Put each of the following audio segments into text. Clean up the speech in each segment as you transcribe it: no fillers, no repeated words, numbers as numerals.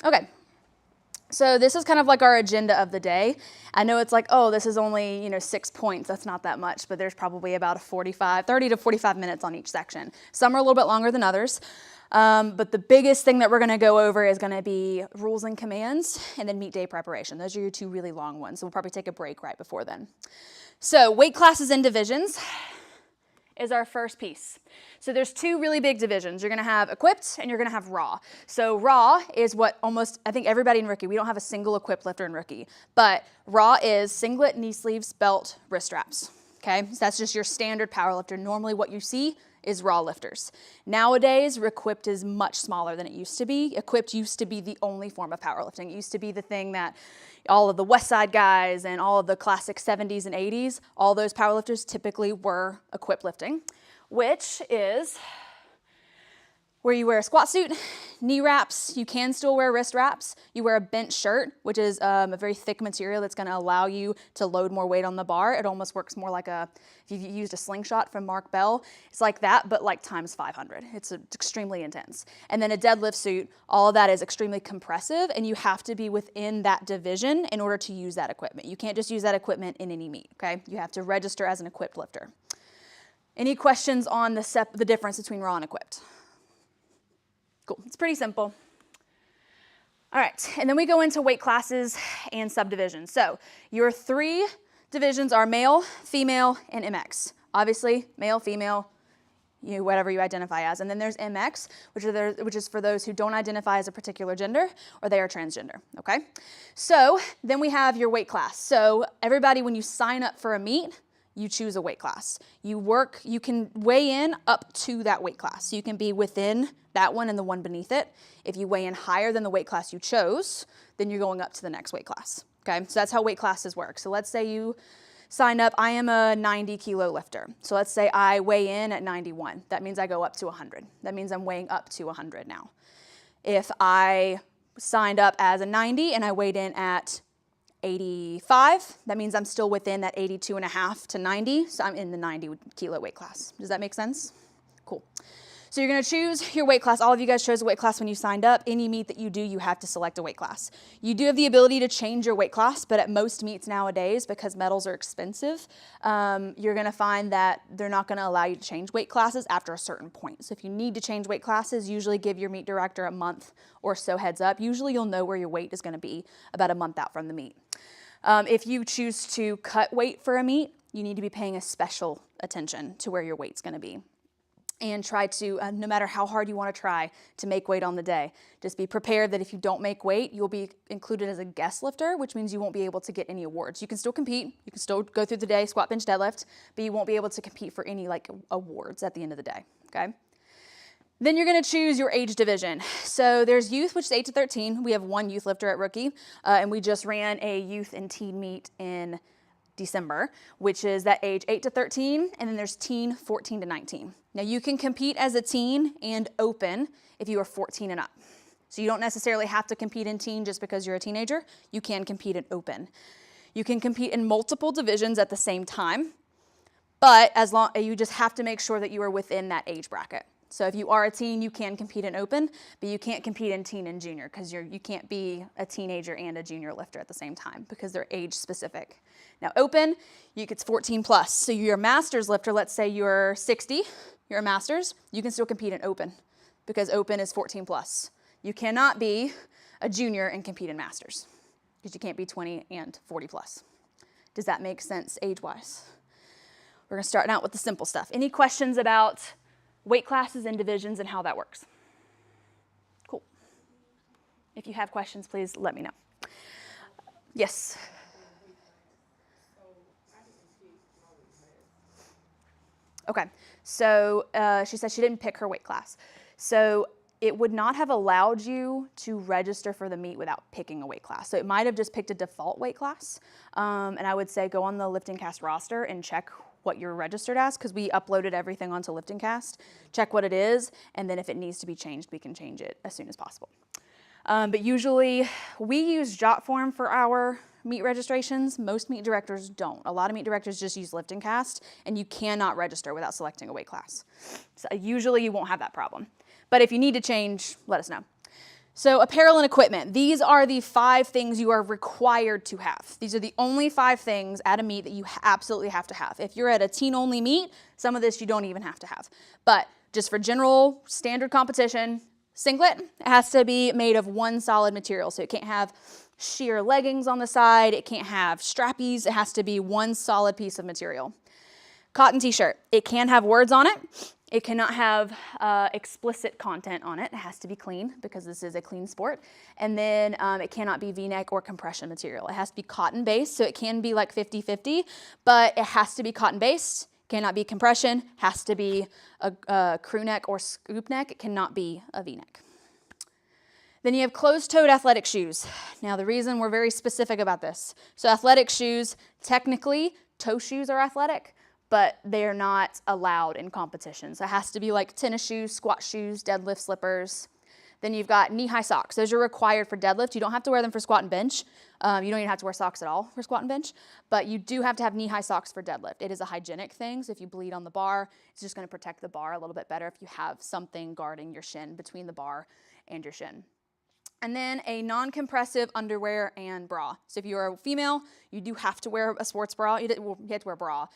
Okay. So this is kind of like our agenda of the day. I know it's like, oh, this is only, 6 points. That's not that much, but there's probably about 30 to 45 minutes on each section. Some are a little bit longer than others. But the biggest thing that we're gonna go over is gonna be rules and commands and then meet day preparation. Those are your two really long ones. So we'll probably take a break right before then. So weight classes and divisions is our first piece. So there's two really big divisions. You're gonna have equipped and you're gonna have raw. So raw is what I think everybody in rookie, we don't have a single equipped lifter in rookie, but raw is singlet, knee sleeves, belt, wrist straps, okay? So that's just your standard power lifter. Normally what you see is raw lifters. Nowadays, equipped is much smaller than it used to be. Equipped used to be the only form of powerlifting. It used to be the thing that all of the West Side guys and all of the classic 70s and 80s, all those powerlifters typically were equipped lifting, which is where you wear a squat suit, knee wraps, you can still wear wrist wraps, you wear a bench shirt, which is a very thick material that's gonna allow you to load more weight on the bar. It almost works more like if you've used a slingshot from Barbell, it's like that, but like times 500. It's extremely intense. And then a deadlift suit, all of that is extremely compressive, and you have to be within that division in order to use that equipment. You can't just use that equipment in any meet, okay? You have to register as an equipped lifter. Any questions on the difference between raw and equipped? Cool, it's pretty simple. All right, and then we go into weight classes and subdivisions. So your three divisions are male, female, and MX. Obviously, male, female, whatever you identify as. And then there's MX, which is for those who don't identify as a particular gender or they are transgender, okay? So then we have your weight class. So everybody, when you sign up for a meet, you choose a weight class. You can weigh in up to that weight class. So you can be within that one and the one beneath it. If you weigh in higher than the weight class you chose, then you're going up to the next weight class, okay? So that's how weight classes work. So let's say you signed up, I am a 90 kilo lifter. So let's say I weigh in at 91. That means I go up to 100. That means I'm weighing up to 100 now. If I signed up as a 90 and I weighed in at 85, that means I'm still within that 82.5 to 90, so I'm in the 90 kilo weight class. Does that make sense? Cool. So you're gonna choose your weight class. All of you guys chose a weight class when you signed up. Any meet that you do, you have to select a weight class. You do have the ability to change your weight class, but at most meets nowadays, because metals are expensive, you're gonna find that they're not gonna allow you to change weight classes after a certain point. So if you need to change weight classes, usually give your meet director a month or so heads up. Usually you'll know where your weight is gonna be about a month out from the meet. If you choose to cut weight for a meet, you need to be paying a special attention to where your weight's gonna be. And try to, no matter how hard you want to try to make weight on the day, just be prepared that if you don't make weight, you'll be included as a guest lifter, which means you won't be able to get any awards. You can still compete, you can still go through the day, squat, bench, deadlift, but you won't be able to compete for any awards at the end of the day, okay? Then you're gonna choose your age division. So there's youth, which is 8 to 13. We have one youth lifter at rookie, and we just ran a youth and teen meet in December, which is that age 8 to 13, and then there's teen 14 to 19. Now you can compete as a teen and open if you are 14 and up. So you don't necessarily have to compete in teen just because you're a teenager. You can compete in open. You can compete in multiple divisions at the same time, but you just have to make sure that you are within that age bracket. So if you are a teen, you can compete in open, but you can't compete in teen and junior because you can't be a teenager and a junior lifter at the same time because they're age specific. Now open, it's 14 plus. So you're a master's lifter, let's say you're 60, you're a master's, you can still compete in open because open is 14 plus. You cannot be a junior and compete in masters because you can't be 20 and 40 plus. Does that make sense age-wise? We're gonna start out with the simple stuff. Any questions about weight classes and divisions and how that works? Cool. If you have questions, please let me know. Yes. Okay, so she said she didn't pick her weight class. So it would not have allowed you to register for the meet without picking a weight class. So it might have just picked a default weight class. And I would say go on the LiftingCast roster and check what you're registered as, because we uploaded everything onto LiftingCast. Check what it is, and then if it needs to be changed, we can change it as soon as possible. But usually we use JotForm for our meet registrations. Most meet directors don't. A lot of meet directors just use LiftingCast, and you cannot register without selecting a weight class. So usually you won't have that problem. But if you need to change, let us know. So apparel and equipment, these are the 5 things you are required to have. These are the only 5 things at a meet that you absolutely have to have. If you're at a teen-only meet, some of this you don't even have to have. But just for general standard competition, singlet, it has to be made of one solid material. So it can't have sheer leggings on the side. It can't have strappies. It has to be one solid piece of material. Cotton t-shirt, it can have words on it. It cannot have explicit content on it. It has to be clean because this is a clean sport. And then it cannot be V-neck or compression material. It has to be cotton-based, so it can be like 50-50, but it has to be cotton-based. Cannot be compression. Has to be a crew neck or scoop neck. It cannot be a V-neck. Then you have closed-toed athletic shoes. Now the reason we're very specific about this, so athletic shoes, technically toe shoes are athletic, but they are not allowed in competitions. It has to be like tennis shoes, squat shoes, deadlift slippers. Then you've got knee-high socks. Those are required for deadlift. You don't have to wear them for squat and bench. You don't even have to wear socks at all for squat and bench, but you do have to have knee-high socks for deadlift. It is a hygienic thing, so if you bleed on the bar, it's just gonna protect the bar a little bit better if you have something guarding your shin between the bar and your shin. And then a non-compressive underwear and bra. So if you're a female, you do have to wear a sports bra. You have to wear a bra,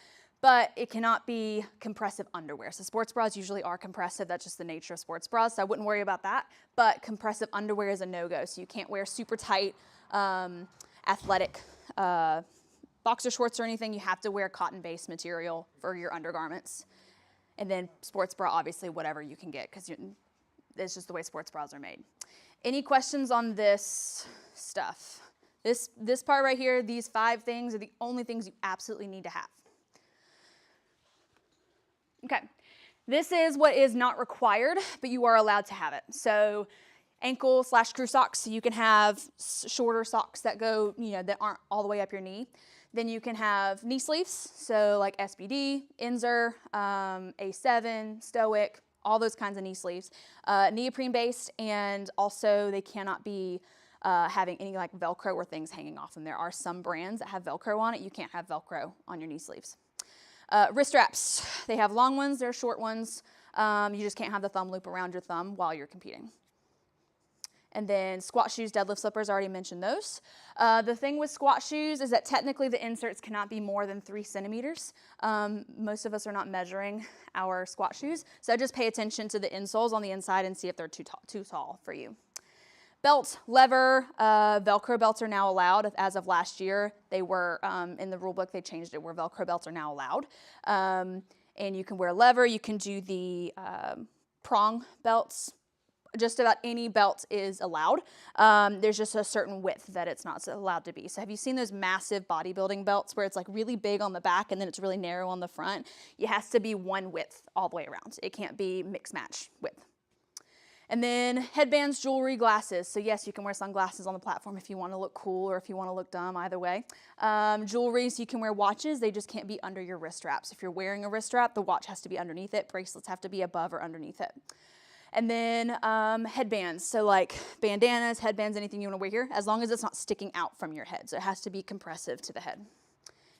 but it cannot be compressive underwear. So sports bras usually are compressive. That's just the nature of sports bras, so I wouldn't worry about that. But compressive underwear is a no-go. So you can't wear super tight athletic boxer shorts or anything. You have to wear cotton-based material for your undergarments. And then sports bra, obviously, whatever you can get, because it's just the way sports bras are made. Any questions on this stuff? This part right here, these 5 things are the only things you absolutely need to have. Okay, this is what is not required, but you are allowed to have it. So ankle/crew socks, so you can have shorter socks that go, that aren't all the way up your knee. Then you can have knee sleeves, so like SBD, Inzer, A7, Stoic, all those kinds of knee sleeves. Neoprene based, and also they cannot be having any like Velcro or things hanging off them. There are some brands that have Velcro on it. You can't have Velcro on your knee sleeves. Wrist straps, they have long ones, there are short ones. You just can't have the thumb loop around your thumb while you're competing. And then squat shoes, deadlift slippers, I already mentioned those. The thing with squat shoes is that technically the inserts cannot be more than 3 centimeters. Most of us are not measuring our squat shoes, so just pay attention to the insoles on the inside and see if they're too tall for you. Belt, lever, Velcro belts are now allowed. As of last year, they were, in the rule book, they changed it where Velcro belts are now allowed. And you can wear lever, you can do the prong belts. Just about any belt is allowed. There's just a certain width that it's not allowed to be. So have you seen those massive bodybuilding belts where it's like really big on the back and then it's really narrow on the front? It has to be one width all the way around. It can't be mix match width. And then headbands, jewelry, glasses. So yes, you can wear sunglasses on the platform if you want to look cool or if you want to look dumb, either way. Jewelry, so you can wear watches. They just can't be under your wrist straps. If you're wearing a wrist strap, the watch has to be underneath it. Bracelets have to be above or underneath it. And then headbands, so like bandanas, headbands, anything you want to wear here, as long as it's not sticking out from your head. So it has to be compressive to the head.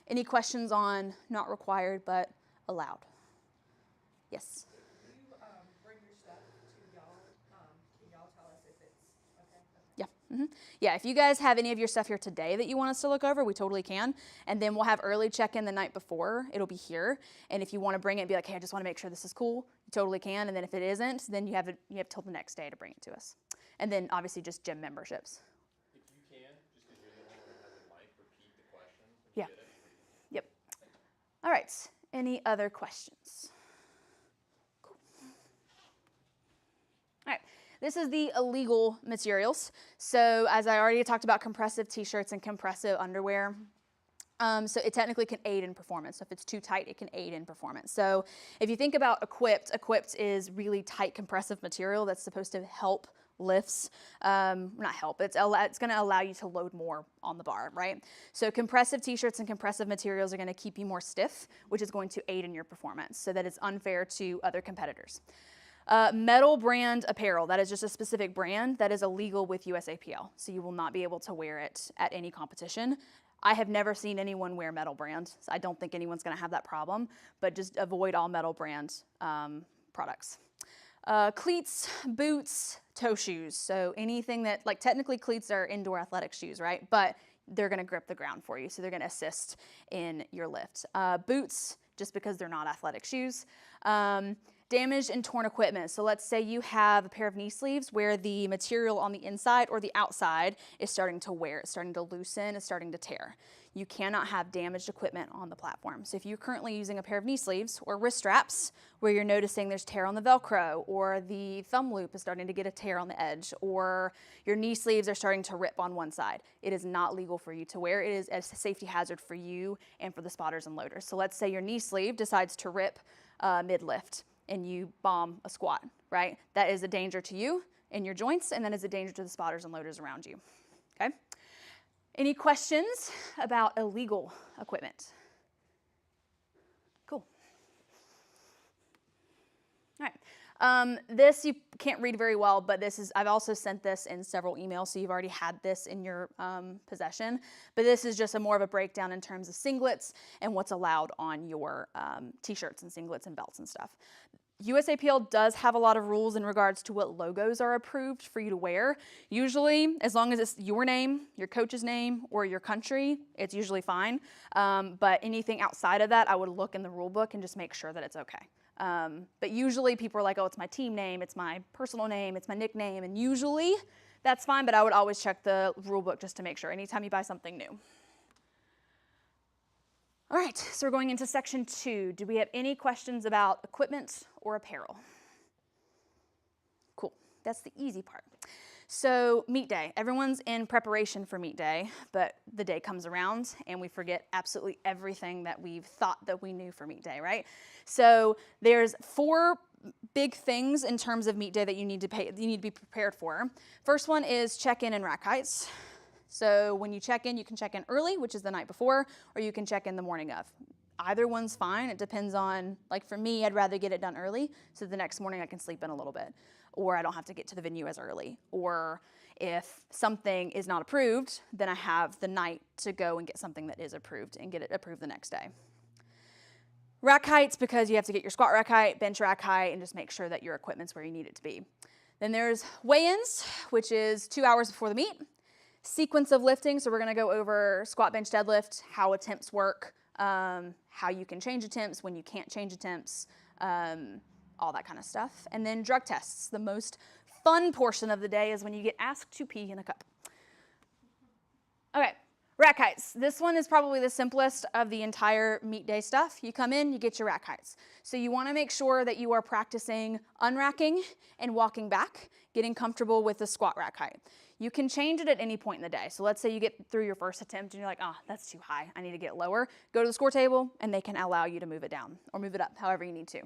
Any questions on not required but allowed? Yes? Yeah, if you guys have any of your stuff here today that you want us to look over, we totally can. And then we'll have early check-in the night before. It'll be here. And if you want to bring it and be like, hey, I just want to make sure this is cool, you totally can. And then if it isn't, then you have till the next day to bring it to us. And then obviously just gym memberships. If you can, just because you're the only one that has a mic, repeat the question. Yeah. Yep. All right. Any other questions? Cool. All right. This is the illegal materials. So as I already talked about, compressive t-shirts and compressive underwear. So it technically can aid in performance. So if it's too tight, it can aid in performance. So if you think about equipped is really tight compressive material that's supposed to help lifts, not help, it's going to allow you to load more on the bar, right? So compressive t-shirts and compressive materials are going to keep you more stiff, which is going to aid in your performance so that it's unfair to other competitors. Metal brand apparel, that is just a specific brand that is illegal with USAPL. So you will not be able to wear it at any competition. I have never seen anyone wear metal brand. So I don't think anyone's gonna have that problem, but just avoid all metal brand products. Cleats, boots, toe shoes. So anything that, like technically cleats are indoor athletic shoes, right? But they're gonna grip the ground for you. So they're gonna assist in your lift. Boots, just because they're not athletic shoes. Damaged and torn equipment. So let's say you have a pair of knee sleeves where the material on the inside or the outside is starting to wear, it's starting to loosen, it's starting to tear. You cannot have damaged equipment on the platform. So if you're currently using a pair of knee sleeves or wrist straps where you're noticing there's tear on the Velcro, or the thumb loop is starting to get a tear on the edge, or your knee sleeves are starting to rip on one side, it is not legal for you to wear. It is a safety hazard for you and for the spotters and loaders. So let's say your knee sleeve decides to rip mid-lift and you bomb a squat, right? That is a danger to you and your joints, and that is a danger to the spotters and loaders around you, okay? Any questions about illegal equipment? Cool. All right. This you can't read very well, but this is, I've also sent this in several emails, so you've already had this in your possession. But this is just more of a breakdown in terms of singlets and what's allowed on your t-shirts and singlets and belts and stuff. USAPL does have a lot of rules in regards to what logos are approved for you to wear. Usually, as long as it's your name, your coach's name, or your country, it's usually fine. But anything outside of that, I would look in the rule book and just make sure that it's okay. But usually people are like, oh, it's my team name, it's my personal name, it's my nickname, and usually that's fine, but I would always check the rule book just to make sure anytime you buy something new. All right, so we're going into section 2. Do we have any questions about equipment or apparel? Cool, that's the easy part. So meet day, everyone's in preparation for meet day, but the day comes around and we forget absolutely everything that we've thought that we knew for meet day, right? So there's 4 big things in terms of meet day that you need to be prepared for. First one is check-in and rack heights. So when you check in, you can check in early, which is the night before, or you can check in the morning of. Either one's fine. It depends on, like for me, I'd rather get it done early so the next morning I can sleep in a little bit, or I don't have to get to the venue as early. Or if something is not approved, then I have the night to go and get something that is approved and get it approved the next day. Rack heights, because you have to get your squat rack height, bench rack height, and just make sure that your equipment's where you need it to be. Then there's weigh-ins, which is 2 hours before the meet. Sequence of lifting, so we're gonna go over squat, bench, deadlift, how attempts work, how you can change attempts, when you can't change attempts, all that kind of stuff. And then drug tests. The most fun portion of the day is when you get asked to pee in a cup. Okay, rack heights. This one is probably the simplest of the entire meet day stuff. You come in, you get your rack heights. So you wanna make sure that you are practicing unracking and walking back, getting comfortable with the squat rack height. You can change it at any point in the day. So let's say you get through your first attempt and you're like, oh, that's too high, I need to get lower. Go to the score table and they can allow you to move it down or move it up, however you need to.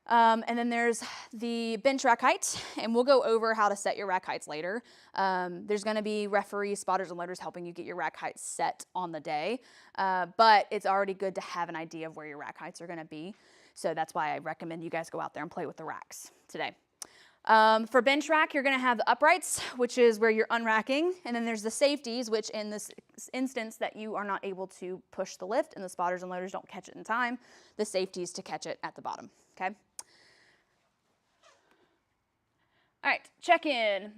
And then there's the bench rack height, and we'll go over how to set your rack heights later. There's gonna be referees, spotters, and loaders helping you get your rack heights set on the day, but it's already good to have an idea of where your rack heights are gonna be. So that's why I recommend you guys go out there and play with the racks today. For bench rack, you're gonna have the uprights, which is where you're unracking, and then there's the safeties, which in this instance that you are not able to push the lift and the spotters and loaders don't catch it in time, the safeties to catch it at the bottom, okay? All right, check-in.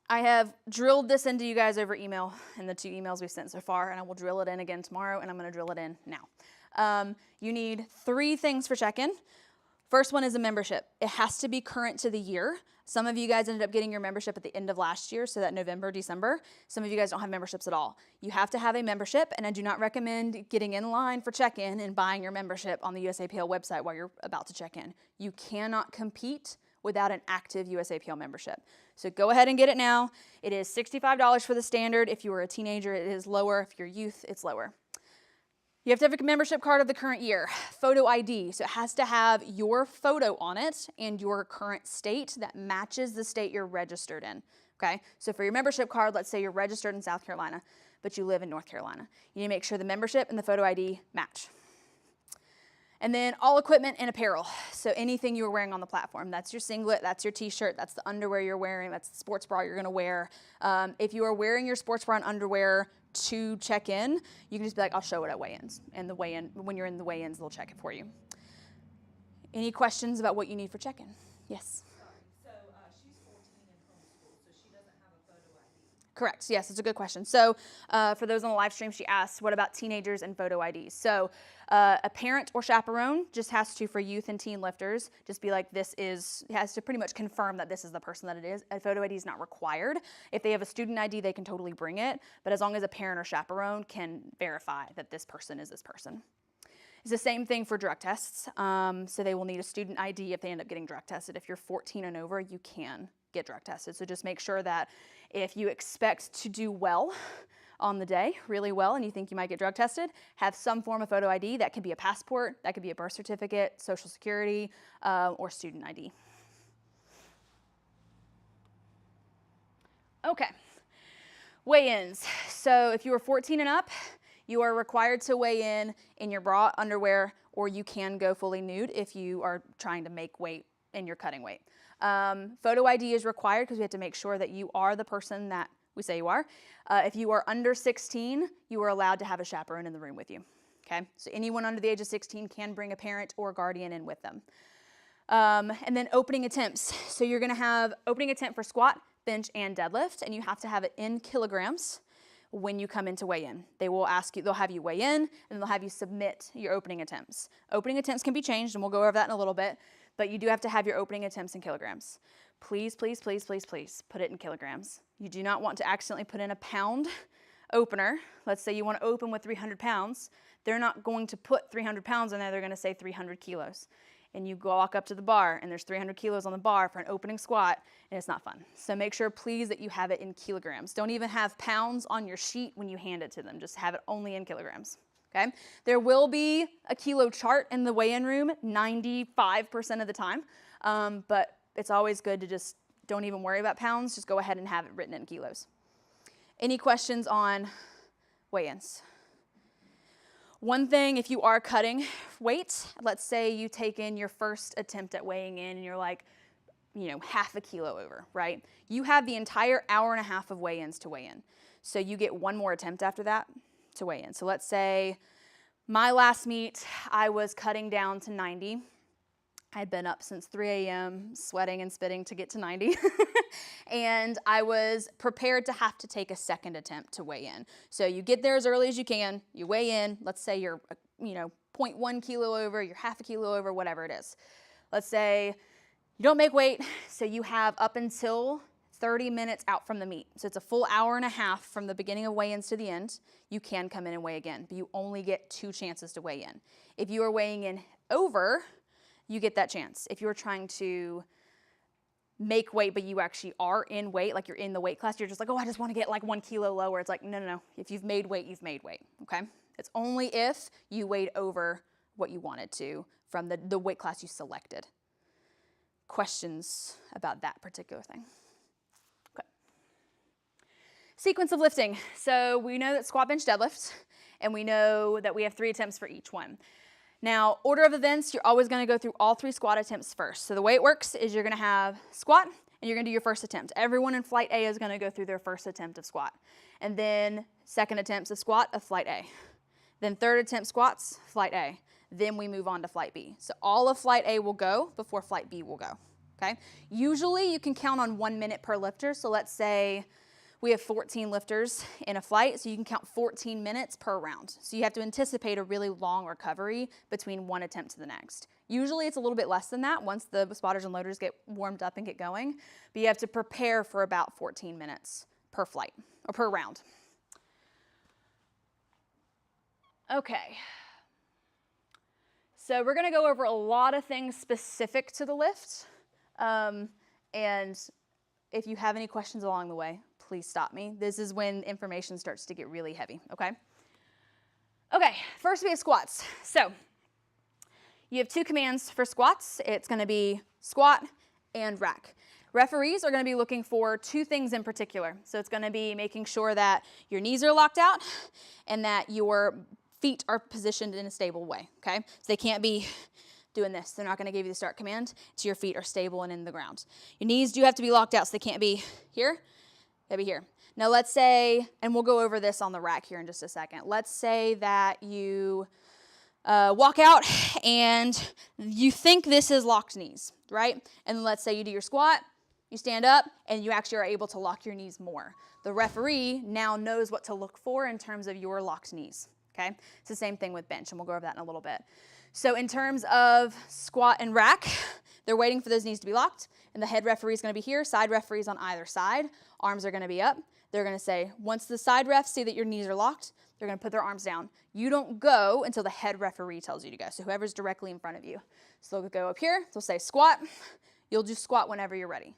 I have drilled this into you guys over email in the 2 emails we've sent so far, and I will drill it in again tomorrow, and I'm gonna drill it in now. You need 3 things for check-in. First one is a membership. It has to be current to the year. Some of you guys ended up getting your membership at the end of last year, so that November, December. Some of you guys don't have memberships at all. You have to have a membership, and I do not recommend getting in line for check-in and buying your membership on the USAPL website while you're about to check in. You cannot compete without an active USAPL membership. So go ahead and get it now. It is $65 for the standard. If you are a teenager, it is lower. If you're youth, it's lower. You have to have a membership card of the current year, photo ID. So it has to have your photo on it and your current state that matches the state you're registered in, okay? So for your membership card, let's say you're registered in South Carolina, but you live in North Carolina. You need to make sure the membership and the photo ID match. And then all equipment and apparel. So anything you are wearing on the platform. That's your singlet, that's your t-shirt, that's the underwear you're wearing, that's the sports bra you're gonna wear. If you are wearing your sports bra and underwear to check in, you can just be like, I'll show it at weigh-ins. And the weigh-in, when you're in the weigh-ins, they'll check it for you. Any questions about what you need for check-in? Yes. So she's 14 and homeschooled, so she doesn't have a photo ID. Correct. Yes, it's a good question. So for those on the live stream, she asked, what about teenagers and photo IDs? So a parent or chaperone just has to, for youth and teen lifters, just be like, has to pretty much confirm that this is the person that it is. A photo ID is not required. If they have a student ID, they can totally bring it. But as long as a parent or chaperone can verify that this person is this person. It's the same thing for drug tests. So they will need a student ID if they end up getting drug tested. If you're 14 and over, you can get drug tested. So just make sure that if you expect to do well on the day, really well, and you think you might get drug tested, have some form of photo ID. That could be a passport, that could be a birth certificate, social security, or student ID. Okay, weigh-ins. So if you are 14 and up, you are required to weigh in your bra, underwear, or you can go fully nude if you are trying to make weight and you're cutting weight. Photo ID is required because we have to make sure that you are the person that we say you are. If you are under 16, you are allowed to have a chaperone in the room with you. Okay, so anyone under the age of 16 can bring a parent or guardian in with them. And then opening attempts. So you're gonna have opening attempt for squat, bench, and deadlift, and you have to have it in kilograms when you come in to weigh in. They will ask you, they'll have you weigh in, and they'll have you submit your opening attempts. Opening attempts can be changed, and we'll go over that in a little bit, but you do have to have your opening attempts in kilograms. Please, please, please, please, please put it in kilograms. You do not want to accidentally put in a pound opener. Let's say you want to open with 300 pounds. They're not going to put 300 pounds in there, they're gonna say 300 kilos. And you walk up to the bar and there's 300 kilos on the bar for an opening squat, and it's not fun. So make sure, please, that you have it in kilograms. Don't even have pounds on your sheet when you hand it to them. Just have it only in kilograms, okay? There will be a kilo chart in the weigh-in room 95% of the time, but it's always good to just don't even worry about pounds. Just go ahead and have it written in kilos. Any questions on weigh-ins? One thing, if you are cutting weight, let's say you take in your first attempt at weighing in and you're like, half a kilo over, right? You have the entire hour and a half of weigh-ins to weigh in. So you get one more attempt after that to weigh in. So let's say my last meet, I was cutting down to 90. I had been up since 3 a.m. sweating and spitting to get to 90. And I was prepared to have to take a second attempt to weigh in. So you get there as early as you can, you weigh in, let's say you're 0.1 kilo over, you're half a kilo over, whatever it is. Let's say you don't make weight, so you have up until 30 minutes out from the meet. So it's a full hour and a half from the beginning of weigh-ins to the end. You can come in and weigh again, but you only get 2 chances to weigh in. If you are weighing in over, you get that chance. If you're trying to make weight, but you actually are in weight, like you're in the weight class, you're just like, oh, I just want to get like 1 kilo lower. It's like, no. If you've made weight, you've made weight, okay? It's only if you weighed over what you wanted to from the weight class you selected. Questions about that particular thing? Okay. Sequence of lifting. So we know that squat, bench, deadlift, and we know that we have 3 attempts for each one. Now, order of events, you're always gonna go through all 3 squat attempts first. So the way it works is you're gonna have squat, and you're gonna do your first attempt. Everyone in flight A is gonna go through their first attempt of squat. And then second attempts of squat of flight A. Then third attempt squats, flight A. Then we move on to flight B. So all of flight A will go before flight B will go, okay? Usually you can count on 1 minute per lifter. So let's say we have 14 lifters in a flight, so you can count 14 minutes per round. So you have to anticipate a really long recovery between one attempt to the next. Usually it's a little bit less than that once the spotters and loaders get warmed up and get going, but you have to prepare for about 14 minutes per flight, or per round. Okay. So we're gonna go over a lot of things specific to the lift, and if you have any questions along the way, please stop me. This is when information starts to get really heavy, okay? Okay, first we have squats. So you have 2 commands for squats. It's gonna be squat and rack. Referees are gonna be looking for 2 things in particular. So it's gonna be making sure that your knees are locked out and that your feet are positioned in a stable way, okay? So they can't be doing this. They're not gonna give you the start command until your feet are stable and in the ground. Your knees do have to be locked out, so they can't be here, maybe here. Now let's say, and we'll go over this on the rack here in just a second. Let's say that you walk out and you think this is locked knees, right? And let's say you do your squat, you stand up, and you actually are able to lock your knees more. The referee now knows what to look for in terms of your locked knees, okay? It's the same thing with bench, and we'll go over that in a little bit. So in terms of squat and rack, they're waiting for those knees to be locked, and the head referee is going to be here, side referees on either side, arms are going to be up. They're going to say, once the side refs see that your knees are locked, they're going to put their arms down. You don't go until the head referee tells you to go, so whoever's directly in front of you. So they'll go up here, they'll say squat, you'll just squat whenever you're ready.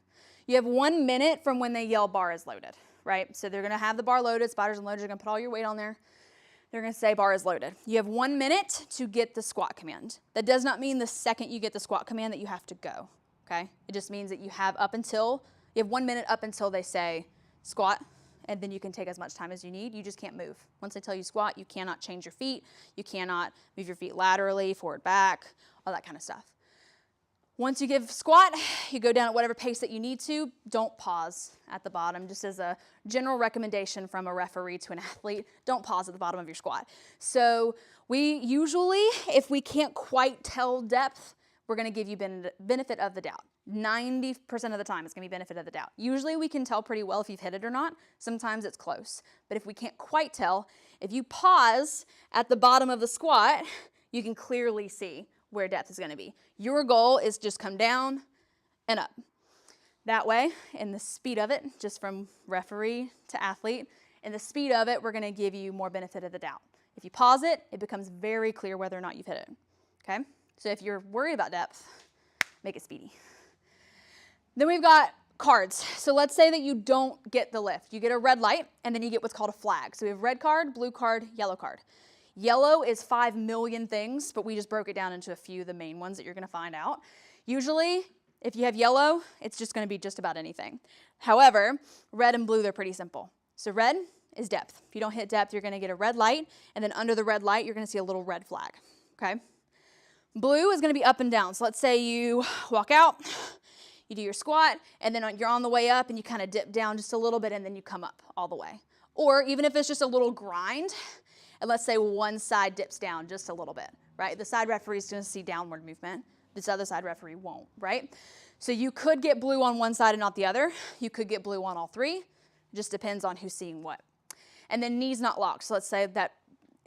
You have 1 minute from when they yell bar is loaded, right? So they're going to have the bar loaded, spotters and loaders are going to put all your weight on there. They're going to say bar is loaded. You have 1 minute to get the squat command. That does not mean the second you get the squat command that you have to go, okay? It just means that you have 1 minute up until they say squat, and then you can take as much time as you need. You just can't move. Once they tell you squat, you cannot change your feet. You cannot move your feet laterally, forward, back, all that kind of stuff. Once you give squat, you go down at whatever pace that you need to. Don't pause at the bottom. Just as a general recommendation from a referee to an athlete, don't pause at the bottom of your squat. So we usually, if we can't quite tell depth, we're going to give you benefit of the doubt. 90% of the time it's going to be benefit of the doubt. Usually we can tell pretty well if you've hit it or not. Sometimes it's close. But if we can't quite tell, if you pause at the bottom of the squat, you can clearly see where depth is going to be. Your goal is just come down and up. That way, in the speed of it, just from referee to athlete, in the speed of it, we're going to give you more benefit of the doubt. If you pause it, it becomes very clear whether or not you've hit it. Okay? So if you're worried about depth, make it speedy. Then we've got cards. So let's say that you don't get the lift. You get a red light, and then you get what's called a flag. So we have red card, blue card, yellow card. Yellow is 5 million things, but we just broke it down into a few of the main ones that you're going to find out. Usually, if you have yellow, it's just going to be just about anything. However, red and blue, they're pretty simple. So red is depth. If you don't hit depth, you're going to get a red light, and then under the red light, you're going to see a little red flag, okay? Blue is going to be up and down. So let's say you walk out, you do your squat, and then you're on the way up, and you kind of dip down just a little bit, and then you come up all the way. Or even if it's just a little grind, and let's say one side dips down just a little bit, right? The side referee is going to see downward movement. This other side referee won't, right? So you could get blue on one side and not the other. You could get blue on all three. It just depends on who's seeing what. And then knees not locked. So let's say that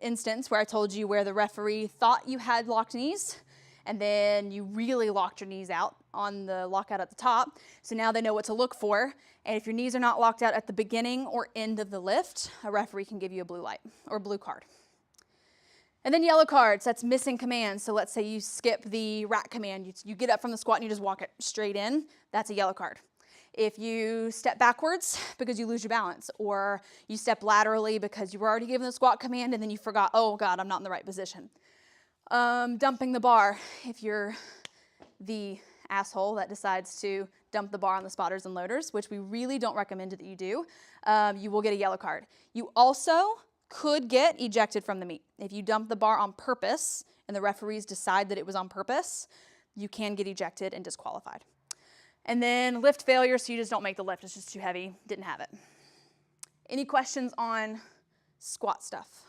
instance where I told you where the referee thought you had locked knees, and then you really locked your knees out on the lockout at the top. So now they know what to look for. And if your knees are not locked out at the beginning or end of the lift, a referee can give you a blue light or blue card. And then yellow cards, that's missing commands. So let's say you skip the rack command. You get up from the squat and you just walk it straight in. That's a yellow card. If you step backwards because you lose your balance, or you step laterally because you were already given the squat command and then you forgot, oh God, I'm not in the right position. Dumping the bar, if you're the asshole that decides to dump the bar on the spotters and loaders, which we really don't recommend that you do, you will get a yellow card. You also could get ejected from the meet. If you dump the bar on purpose and the referees decide that it was on purpose, you can get ejected and disqualified. And then lift failure, so you just don't make the lift. It's just too heavy, didn't have it. Any questions on squat stuff?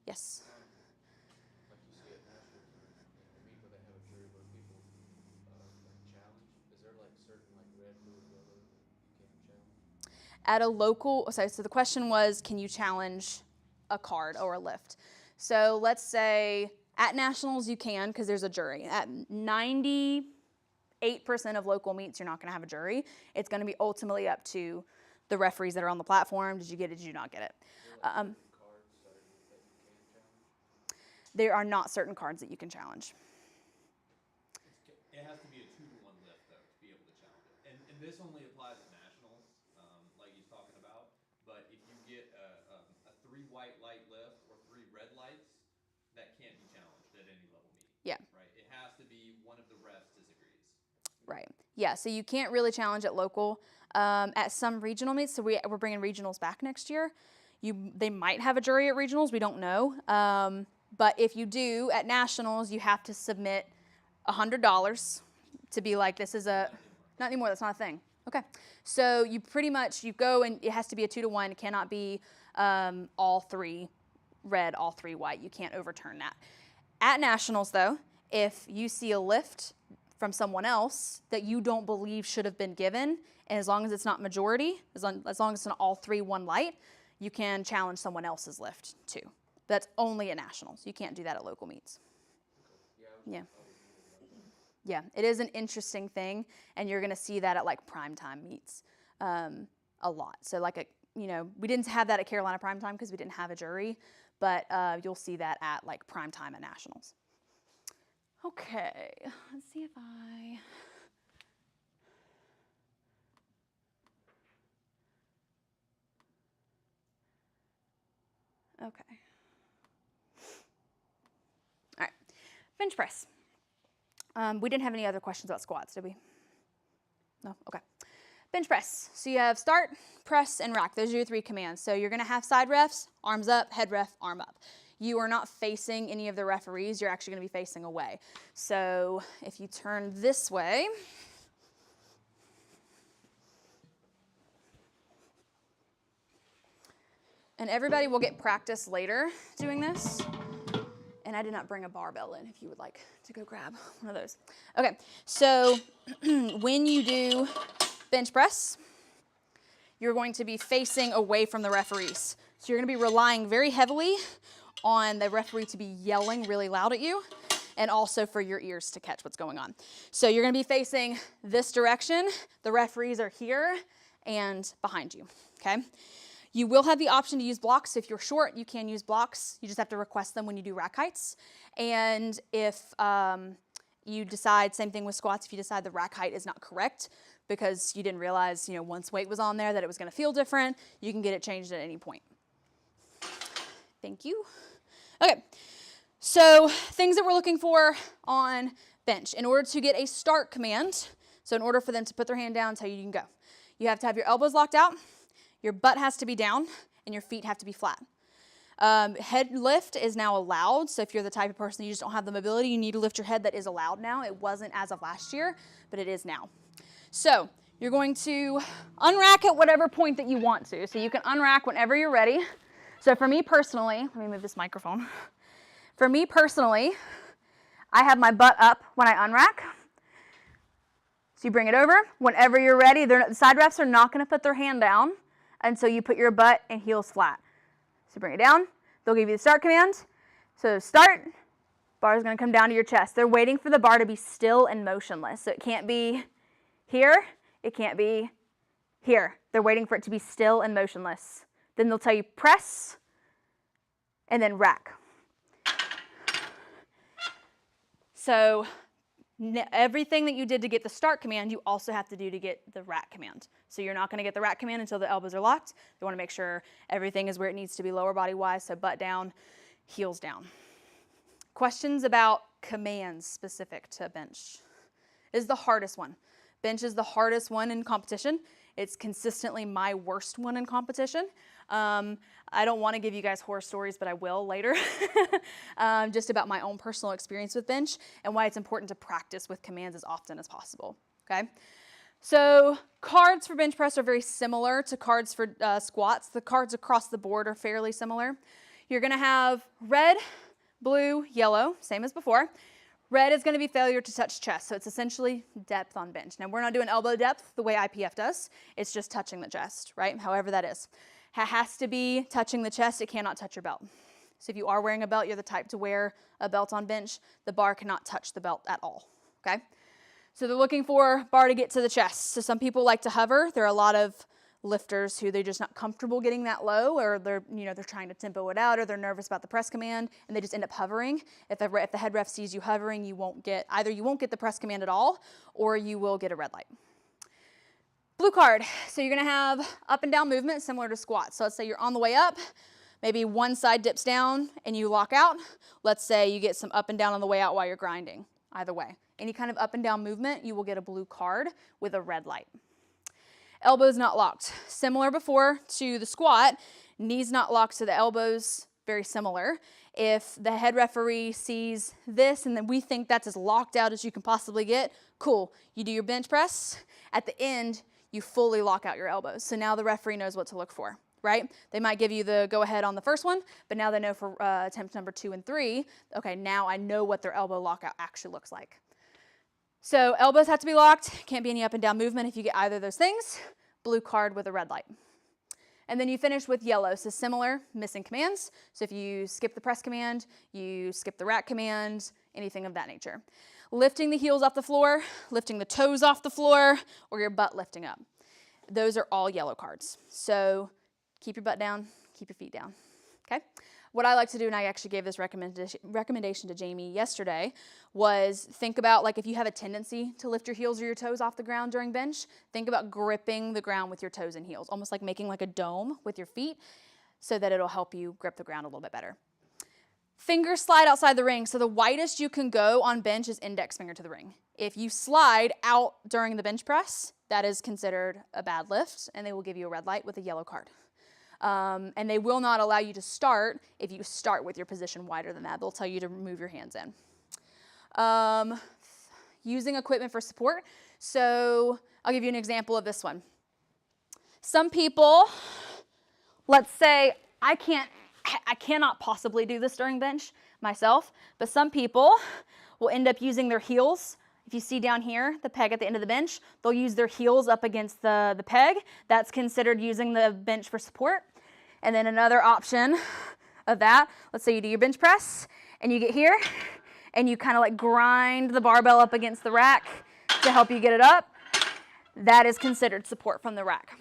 Yes? Like you see at nationals or meet where they have a jury where people like challenge. Is there like certain like red, blue, and yellow you can't challenge? At a local, so the question was, can you challenge a card or a lift? So let's say at nationals you can, because there's a jury. At 98% of local meets, you're not going to have a jury. It's going to be ultimately up to the referees that are on the platform. Did you get it? Did you not get it? Cards that you can challenge? There are not certain cards that you can challenge. It has to be a 2-to-1 lift, though, to be able to challenge it. And this only applies at nationals, like he's talking about. But if you get a 3 white light lift or 3 red lights, that can't be challenged at any level meet. Yeah. Right? It has to be one of the refs disagrees. Right. Yeah, so you can't really challenge at local. At some regional meets, so we're bringing regionals back next year. They might have a jury at regionals, we don't know. But if you do, at nationals, you have to submit $100 to be like, this is a, not anymore, that's not a thing. Okay, so you pretty much, you go and it has to be a 2-to-1. It cannot be all 3 red, all 3 white. You can't overturn that. At nationals though, if you see a lift from someone else that you don't believe should have been given, and as long as it's not majority, as long as it's an all 3-1 light, you can challenge someone else's lift too. That's only at nationals. You can't do that at local meets. Yeah. Yeah, it is an interesting thing, and you're gonna see that at like primetime meets a lot. So like we didn't have that at Carolina primetime because we didn't have a jury, but you'll see that at like primetime at nationals. Okay, let's see if I. Okay. All right, bench press. We didn't have any other questions about squats, did we? No? Okay. Bench press. So you have start, press, and rack. Those are your 3 commands. So you're gonna have side refs, arms up, head ref, arm up. You are not facing any of the referees. You're actually gonna be facing away. So if you turn this way, and everybody will get practice later doing this. And I did not bring a barbell in if you would like to go grab one of those. Okay, so when you do bench press, you're going to be facing away from the referees. So you're gonna be relying very heavily on the referee to be yelling really loud at you, and also for your ears to catch what's going on. So you're gonna be facing this direction. The referees are here and behind you, okay? You will have the option to use blocks. If you're short, you can use blocks. You just have to request them when you do rack heights. And if you decide, same thing with squats, if you decide the rack height is not correct because you didn't realize, once weight was on there that it was gonna feel different, you can get it changed at any point. Thank you. Okay, so things that we're looking for on bench. In order to get a start command, so in order for them to put their hand down, tell you can go. You have to have your elbows locked out, your butt has to be down, and your feet have to be flat. Head lift is now allowed, so if you're the type of person you just don't have the mobility, you need to lift your head. That is allowed now. It wasn't as of last year, but it is now. So you're going to unrack at whatever point that you want to. So you can unrack whenever you're ready. So for me personally, let me move this microphone. For me personally, I have my butt up when I unrack. So you bring it over. Whenever you're ready, the side refs are not going to put their hand down until you put your butt and heels flat. So bring it down. They'll give you the start command. So start, bar is going to come down to your chest. They're waiting for the bar to be still and motionless. So it can't be here. It can't be here. They're waiting for it to be still and motionless. Then they'll tell you press and then rack. So everything that you did to get the start command, you also have to do to get the rack command. So you're not going to get the rack command until the elbows are locked. You want to make sure everything is where it needs to be lower body wise, so butt down, heels down. Questions about commands specific to bench? This is the hardest one. Bench is the hardest one in competition. It's consistently my worst one in competition. I don't want to give you guys horror stories, but I will later, just about my own personal experience with bench and why it's important to practice with commands as often as possible, okay? So cards for bench press are very similar to cards for squats. The cards across the board are fairly similar. You're gonna have red, blue, yellow, same as before. Red is going to be failure to touch chest, so it's essentially depth on bench. Now, we're not doing elbow depth the way IPF does. It's just touching the chest, right? However that is. It has to be touching the chest. It cannot touch your belt. So if you are wearing a belt, you're the type to wear a belt on bench, the bar cannot touch the belt at all, okay? So they're looking for bar to get to the chest. So some people like to hover. There are a lot of lifters who they're just not comfortable getting that low, or they're trying to tempo it out, or they're nervous about the press command and they just end up hovering. If the head ref sees you hovering, you won't get the press command at all, or you will get a red light. Blue card, so you're gonna have up and down movement similar to squats. So let's say you're on the way up, maybe one side dips down and you lock out. Let's say you get some up and down on the way out while you're grinding. Either way, any kind of up and down movement, you will get a blue card with a red light. Elbows not locked. Similar before to the squat, knees not locked, so the elbows very similar. If the head referee sees this and then we think that's as locked out as you can possibly get, cool. You do your bench press. At the end, you fully lock out your elbows. So now the referee knows what to look for. right? They might give you the go-ahead on the first one, but now they know for attempt number 2 and 3, okay, now I know what their elbow lockout actually looks like. So elbows have to be locked, can't be any up and down movement if you get either of those things. Blue card with a red light. And then you finish with yellow, so similar, missing commands. So if you skip the press command, you skip the rack command, anything of that nature. Lifting the heels off the floor, lifting the toes off the floor, or your butt lifting up. Those are all yellow cards. So keep your butt down, keep your feet down, okay? What I like to do, and I actually gave this recommendation to Jamie yesterday, was think about, like, if you have a tendency to lift your heels or your toes off the ground during bench, think about gripping the ground with your toes and heels, almost like making like a dome with your feet so that it'll help you grip the ground a little bit better. Fingers slide outside the ring. So the widest you can go on bench is index finger to the ring. If you slide out during the bench press, that is considered a bad lift, and they will give you a red light with a yellow card. And they will not allow you to start if you start with your position wider than that. They'll tell you to move your hands in. Using equipment for support. So I'll give you an example of this one. Some people, let's say, I cannot possibly do this during bench myself, but some people will end up using their heels. If you see down here, the peg at the end of the bench, they'll use their heels up against the peg. That's considered using the bench for support. And then another option of that, let's say you do your bench press and you get here and you kind of like grind the barbell up against the rack to help you get it up. That is considered support from the rack.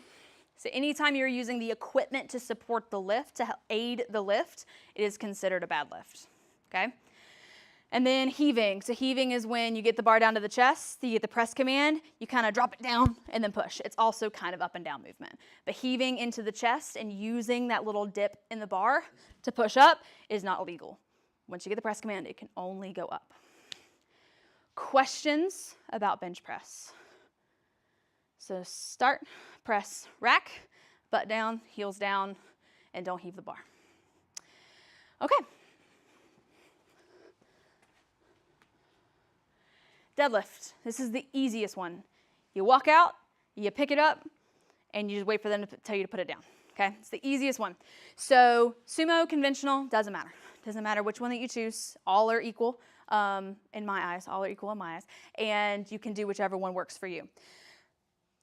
So anytime you're using the equipment to support the lift, to aid the lift, it is considered a bad lift, okay? And then heaving. So heaving is when you get the bar down to the chest, you get the press command, you kind of drop it down and then push. It's also kind of up and down movement. But heaving into the chest and using that little dip in the bar to push up is not illegal. Once you get the press command, it can only go up. Questions about bench press. So start, press, rack, butt down, heels down, and don't heave the bar. Okay. Deadlift. This is the easiest one. You walk out, you pick it up, and you just wait for them to tell you to put it down. Okay? It's the easiest one. So sumo, conventional, doesn't matter. Doesn't matter which one that you choose. All are equal in my eyes. All are equal in my eyes. And you can do whichever one works for you.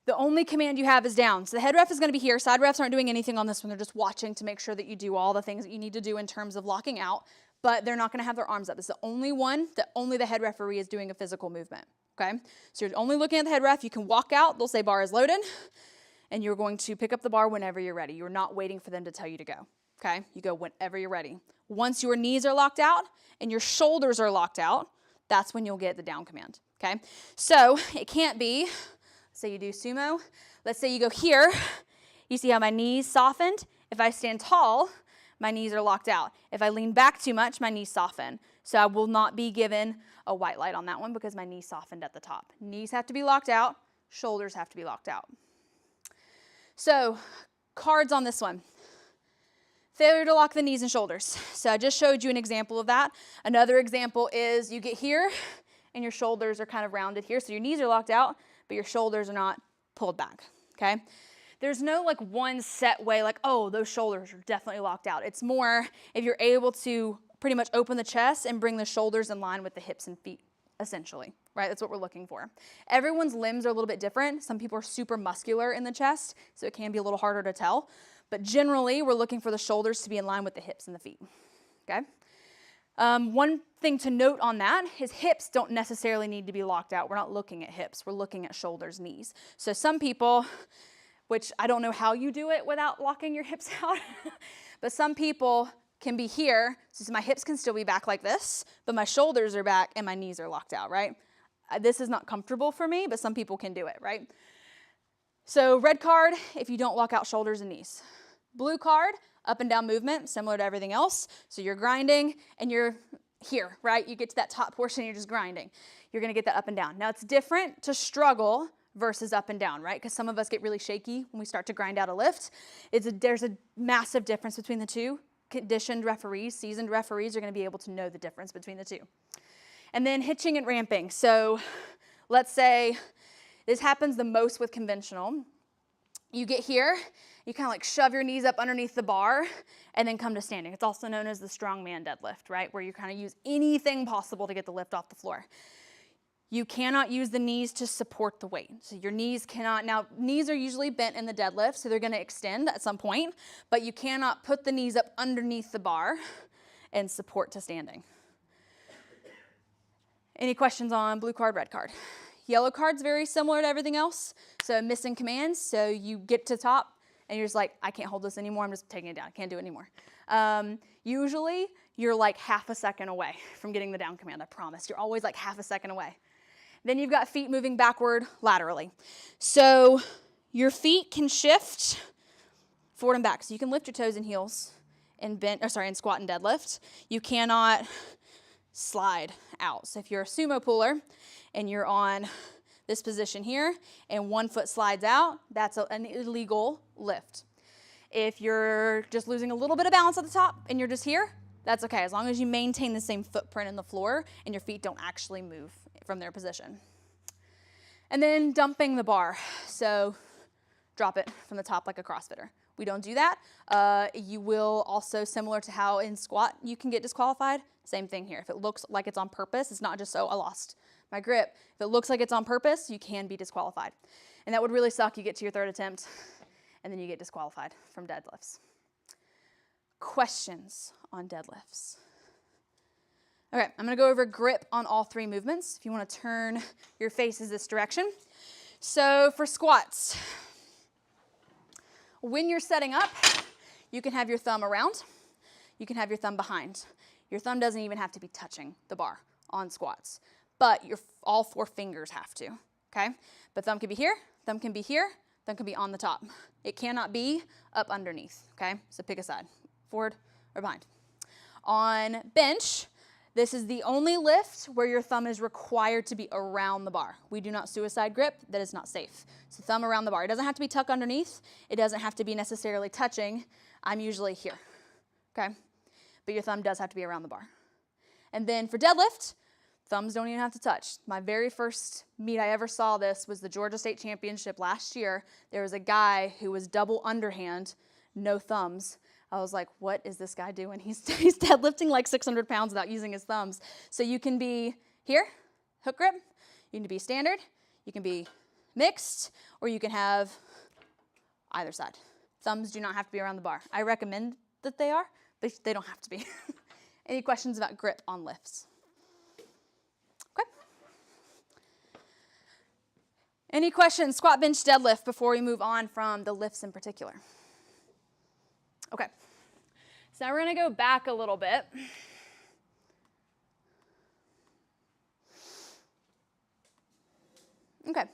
The only command you have is down. So the head ref is going to be here. Side refs aren't doing anything on this one. They're just watching to make sure that you do all the things that you need to do in terms of locking out. But they're not going to have their arms up. It's the only one that only the head referee is doing a physical movement, okay? So you're only looking at the head ref. You can walk out. They'll say bar is loaded, and you're going to pick up the bar whenever you're ready. You're not waiting for them to tell you to go, okay? You go whenever you're ready. Once your knees are locked out and your shoulders are locked out, that's when you'll get the down command, okay? So it can't be, say you do sumo. Let's say you go here. You see how my knees softened? If I stand tall, my knees are locked out. If I lean back too much, my knees soften. So I will not be given a white light on that one because my knees softened at the top. Knees have to be locked out. Shoulders have to be locked out. So cards on this one. Failure to lock the knees and shoulders. So I just showed you an example of that. Another example is you get here and your shoulders are kind of rounded here. So your knees are locked out, but your shoulders are not pulled back, okay? There's no like one set way like, oh, those shoulders are definitely locked out. It's more if you're able to pretty much open the chest and bring the shoulders in line with the hips and feet, essentially, right? That's what we're looking for. Everyone's limbs are a little bit different. Some people are super muscular in the chest, so it can be a little harder to tell. But generally, we're looking for the shoulders to be in line with the hips and the feet, okay? One thing to note on that is hips don't necessarily need to be locked out. We're not looking at hips. We're looking at shoulders, knees. So some people, which I don't know how you do it without locking your hips out, but some people can be here, so my hips can still be back like this, but my shoulders are back and my knees are locked out, right? This is not comfortable for me, but some people can do it, right? So red card, if you don't lock out shoulders and knees. Blue card, up and down movement, similar to everything else. So you're grinding and you're here, right? You get to that top portion, you're just grinding. You're gonna get that up and down. Now it's different to struggle versus up and down, right? Because some of us get really shaky when we start to grind out a lift. There's a massive difference between the two. Conditioned referees, seasoned referees are gonna be able to know the difference between the two. And then hitching and ramping. So let's say this happens the most with conventional. You get here, you kind of like shove your knees up underneath the bar and then come to standing. It's also known as the strongman deadlift, right? Where you kind of use anything possible to get the lift off the floor. You cannot use the knees to support the weight. So your knees cannot, now knees are usually bent in the deadlift, so they're gonna extend at some point, but you cannot put the knees up underneath the bar and support to standing. Any questions on blue card, red card? Yellow card's very similar to everything else. So missing commands, so you get to top and you're just like, I can't hold this anymore, I'm just taking it down, I can't do it anymore. Usually you're like half a second away from getting the down command, I promise. You're always like half a second away. Then you've got feet moving backward laterally. So your feet can shift forward and back. So you can lift your toes and heels in squat and deadlift. You cannot slide out. So if you're a sumo puller and you're on this position here and one foot slides out, that's an illegal lift. If you're just losing a little bit of balance at the top and you're just here, that's okay, as long as you maintain the same footprint in the floor and your feet don't actually move from their position. And then dumping the bar. So drop it from the top like a CrossFitter. We don't do that. You will also, similar to how in squat you can get disqualified, same thing here. If it looks like it's on purpose, it's not just, oh, I lost my grip. If it looks like it's on purpose, you can be disqualified. And that would really suck. You get to your third attempt and then you get disqualified from deadlifts. Questions on deadlifts? Okay, I'm gonna go over grip on all three movements. If you wanna turn your faces this direction. So for squats, when you're setting up, you can have your thumb around, you can have your thumb behind. Your thumb doesn't even have to be touching the bar on squats, but all four fingers have to, okay? But thumb can be here, thumb can be here, thumb can be on the top. It cannot be up underneath, okay? So pick a side, forward or behind. On bench, this is the only lift where your thumb is required to be around the bar. We do not suicide grip, that is not safe. So thumb around the bar. It doesn't have to be tucked underneath. It doesn't have to be necessarily touching. I'm usually here, okay? But your thumb does have to be around the bar. And then for deadlift, thumbs don't even have to touch. My very first meet I ever saw this was the Georgia State Championship last year. There was a guy who was double underhand, no thumbs. I was like, what is this guy doing? He's deadlifting like 600 pounds without using his thumbs. So you can be here, hook grip. You can be standard. You can be mixed, or you can have either side. Thumbs do not have to be around the bar. I recommend that they are, but they don't have to be. Any questions about grip on lifts? Okay. Any questions, squat, bench, deadlift, before we move on from the lifts in particular? Okay, so now we're gonna go back a little bit. Okay,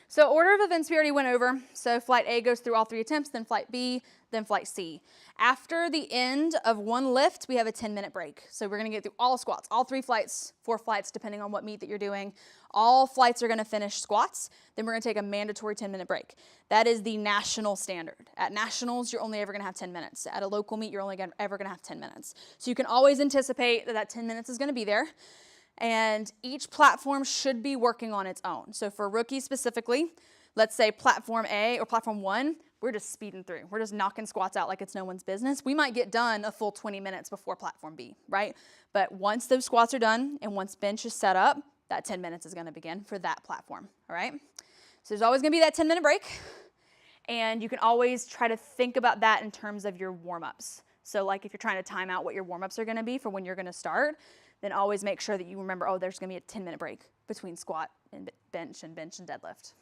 so order of events we already went over. So flight A goes through all three attempts, then flight B, then flight C. After the end of one lift, we have a 10-minute break. So we're gonna get through all squats, all 3 flights, 4 flights, depending on what meet that you're doing. All flights are gonna finish squats, then we're gonna take a mandatory 10-minute break. That is the national standard. At nationals, you're only ever gonna have 10 minutes. At a local meet, you're only ever gonna have 10 minutes. So you can always anticipate that 10 minutes is gonna be there. And each platform should be working on its own. So for rookies specifically, let's say platform A or platform 1, we're just speeding through. We're just knocking squats out like it's no one's business. We might get done a full 20 minutes before platform B, right? But once those squats are done and once bench is set up, that 10 minutes is gonna begin for that platform, all right? So there's always gonna be that 10-minute break, and you can always try to think about that in terms of your warm-ups. So like if you're trying to time out what your warm-ups are gonna be for when you're gonna start, then always make sure that you remember, oh, there's gonna be a 10-minute break between squat and bench and deadlift.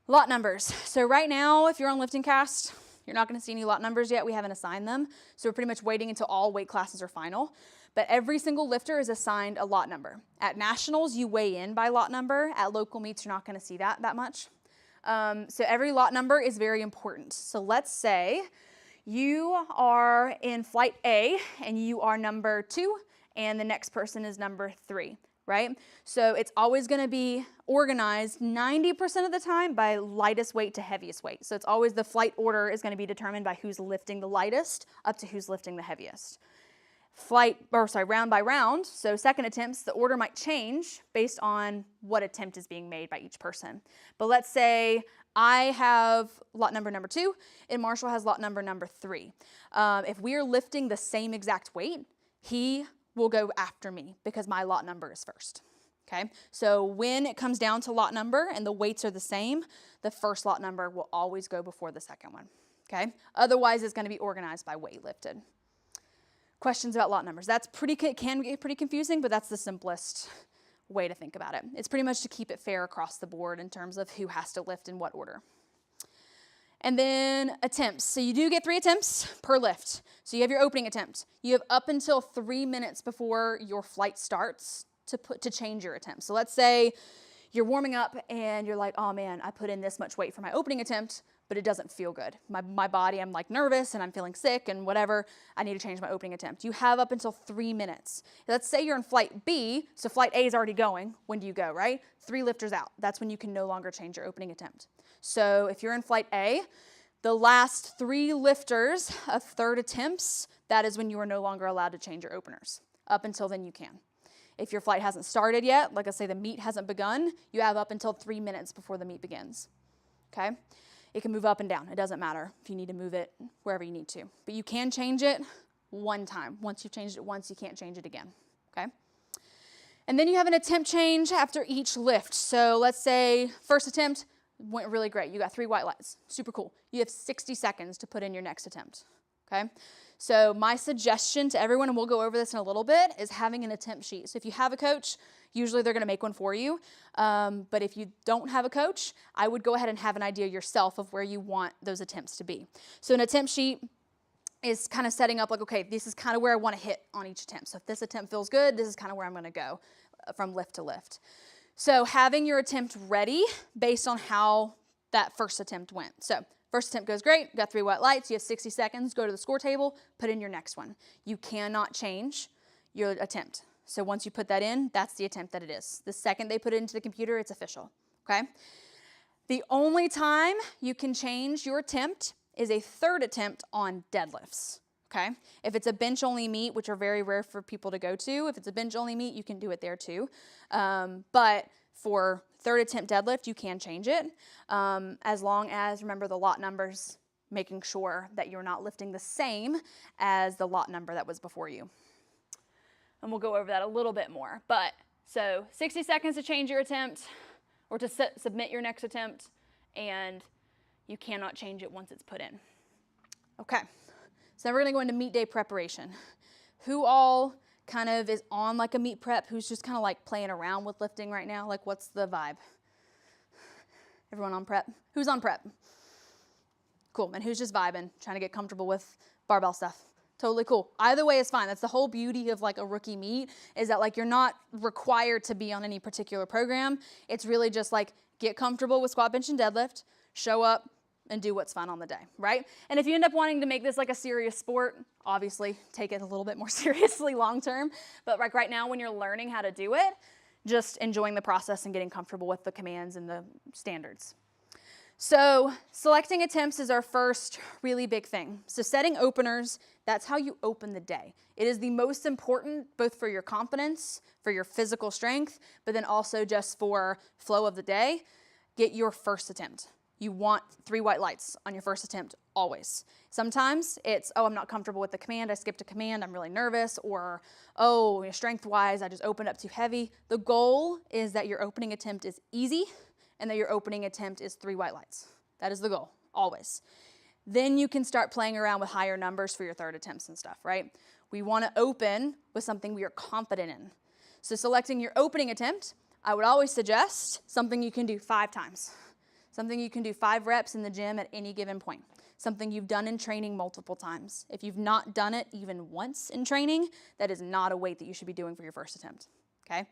Lot numbers. So right now, if you're on Lifting Cast, you're not gonna see any lot numbers yet. We haven't assigned them. So we're pretty much waiting until all weight classes are final. But every single lifter is assigned a lot number. At nationals, you weigh in by lot number. At local meets, you're not gonna see that much. So every lot number is very important. So let's say you are in flight A and you are number 2 and the next person is number 3. Right? So it's always gonna be organized 90% of the time by lightest weight to heaviest weight. So it's always the flight order is gonna be determined by who's lifting the lightest up to who's lifting the heaviest. round by round, so second attempts, the order might change based on what attempt is being made by each person. But let's say I have lot number 2 and Marshall has lot number 3. If we're lifting the same exact weight, he will go after me because my lot number is first. Okay, so when it comes down to lot number and the weights are the same, the first lot number will always go before the second one. Okay, otherwise it's going to be organized by weight lifted. Questions about lot numbers. Can get pretty confusing, but that's the simplest way to think about it. It's pretty much to keep it fair across the board in terms of who has to lift in what order. And then attempts. So you do get 3 attempts per lift. So you have your opening attempt. You have up until 3 minutes before your flight starts to change your attempt. So let's say you're warming up and you're like, oh man, I put in this much weight for my opening attempt, but it doesn't feel good. My body, I'm like nervous and I'm feeling sick and whatever. I need to change my opening attempt. You have up until 3 minutes. Let's say you're in flight B, so flight A is already going. When do you go, right? 3 lifters out. That's when you can no longer change your opening attempt. So if you're in flight A, the last 3 lifters of third attempts, that is when you are no longer allowed to change your openers. Up until then you can. If your flight hasn't started yet, like I say, the meet hasn't begun, you have up until 3 minutes before the meet begins. Okay? It can move up and down. It doesn't matter if you need to move it wherever you need to. But you can change it one time. Once you've changed it once, you can't change it again. Okay? And then you have an attempt change after each lift. So let's say first attempt went really great. You got 3 white lights. Super cool. You have 60 seconds to put in your next attempt. Okay? So my suggestion to everyone, and we'll go over this in a little bit, is having an attempt sheet. So if you have a coach, usually they're going to make one for you. But if you don't have a coach, I would go ahead and have an idea yourself of where you want those attempts to be. So an attempt sheet is kind of setting up like, okay, this is kind of where I want to hit on each attempt. So if this attempt feels good, this is kind of where I'm going to go from lift to lift. So having your attempt ready based on how that first attempt went. So first attempt goes great, got 3 white lights, you have 60 seconds, go to the score table, put in your next one. You cannot change your attempt. So once you put that in, that's the attempt that it is. The second they put it into the computer, it's official, okay? The only time you can change your attempt is a third attempt on deadlifts, okay? If it's a bench-only meet, which are very rare for people to go to, if it's a bench-only meet, you can do it there too. But for third attempt deadlift, you can change it as long as, remember the lot numbers, making sure that you're not lifting the same as the lot number that was before you. And we'll go over that a little bit more. But so 60 seconds to change your attempt or to submit your next attempt, and you cannot change it once it's put in. Okay, so now we're gonna go into meet day preparation. Who all kind of is on like a meet prep? Who's just kind of like playing around with lifting right now? Like what's the vibe? Everyone on prep? Who's on prep? Cool, and who's just vibing, trying to get comfortable with barbell stuff? Totally cool. Either way is fine. That's the whole beauty of like a rookie meet, is that like you're not required to be on any particular program. It's really just like get comfortable with squat, bench, and deadlift, show up, and do what's fun on the day, right? And if you end up wanting to make this like a serious sport, obviously take it a little bit more seriously long term. But like right now when you're learning how to do it, just enjoying the process and getting comfortable with the commands and the standards. So selecting attempts is our first really big thing. So setting openers, that's how you open the day. It is the most important both for your confidence, for your physical strength, but then also just for flow of the day. Get your first attempt. You want 3 white lights on your first attempt always. Sometimes it's, oh, I'm not comfortable with the command, I skipped a command, I'm really nervous, or, oh, strength-wise, I just opened up too heavy. The goal is that your opening attempt is easy and that your opening attempt is 3 white lights. That is the goal, always. Then you can start playing around with higher numbers for your third attempts and stuff, right? We want to open with something we are confident in. So selecting your opening attempt, I would always suggest something you can do 5 times. Something you can do 5 reps in the gym at any given point. Something you've done in training multiple times. If you've not done it even once in training, that is not a weight that you should be doing for your first attempt, okay?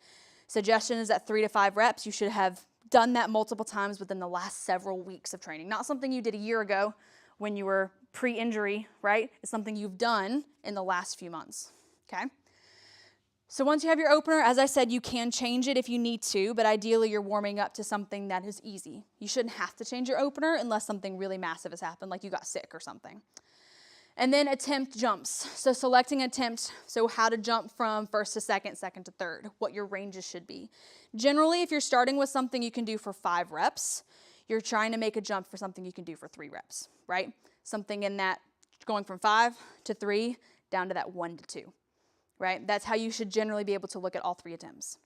Suggestion is that 3 to 5 reps, you should have done that multiple times within the last several weeks of training. Not something you did a year ago when you were pre-injury, right? It's something you've done in the last few months, okay? So once you have your opener, as I said, you can change it if you need to, but ideally you're warming up to something that is easy. You shouldn't have to change your opener unless something really massive has happened, like you got sick or something. And then attempt jumps. So selecting attempt, so how to jump from first to second, second to third, what your ranges should be. Generally, if you're starting with something you can do for 5 reps, you're trying to make a jump for something you can do for 3 reps, right? Something in that going from 5 to 3 down to that 1 to 2, right? That's how you should generally be able to look at all 3 attempts.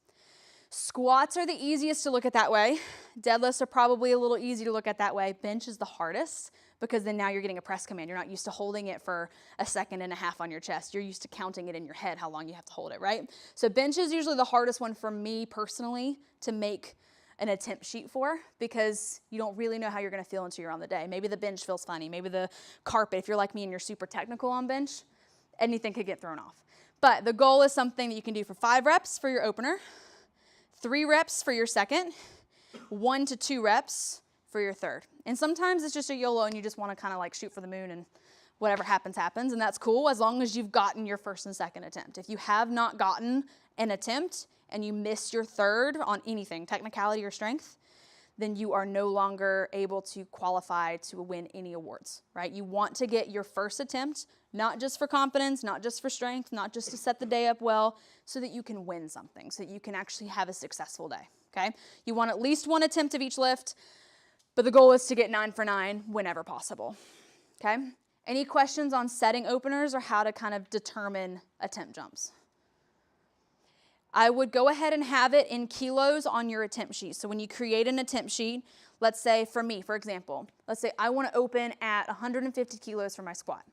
Squats are the easiest to look at that way. Deadlifts are probably a little easy to look at that way. Bench is the hardest because then now you're getting a press command. You're not used to holding it for a second and a half on your chest. You're used to counting it in your head how long you have to hold it, right? So bench is usually the hardest one for me personally to make an attempt sheet for because you don't really know how you're going to feel until you're on the day. Maybe the bench feels funny. Maybe the carpet, if you're like me and you're super technical on bench, anything could get thrown off. But the goal is something that you can do for 5 reps for your opener, 3 reps for your second, 1 to 2 reps for your third. And sometimes it's just a YOLO and you just want to kind of like shoot for the moon and whatever happens, happens. And that's cool as long as you've gotten your first and second attempt. If you have not gotten an attempt and you miss your third on anything, technicality or strength, then you are no longer able to qualify to win any awards, right? You want to get your first attempt, not just for confidence, not just for strength, not just to set the day up well, so that you can win something, so that you can actually have a successful day, okay? You want at least 1 attempt of each lift, but the goal is to get 9 for 9 whenever possible, okay? Any questions on setting openers or how to kind of determine attempt jumps? I would go ahead and have it in kilos on your attempt sheet. So when you create an attempt sheet, let's say for me, for example, let's say I want to open at 150 kilos for my squat.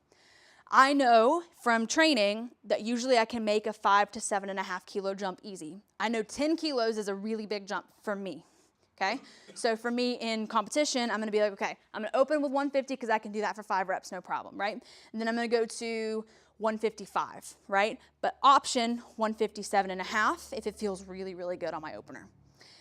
I know from training that usually I can make a 5 to 7.5 kilo jump easy. I know 10 kilos is a really big jump for me, okay? So for me in competition, I'm going to be like, okay, I'm going to open with 150 because I can do that for 5 reps, no problem, right? And then I'm going to go to 155, right? But option 157.5 if it feels really, really good on my opener.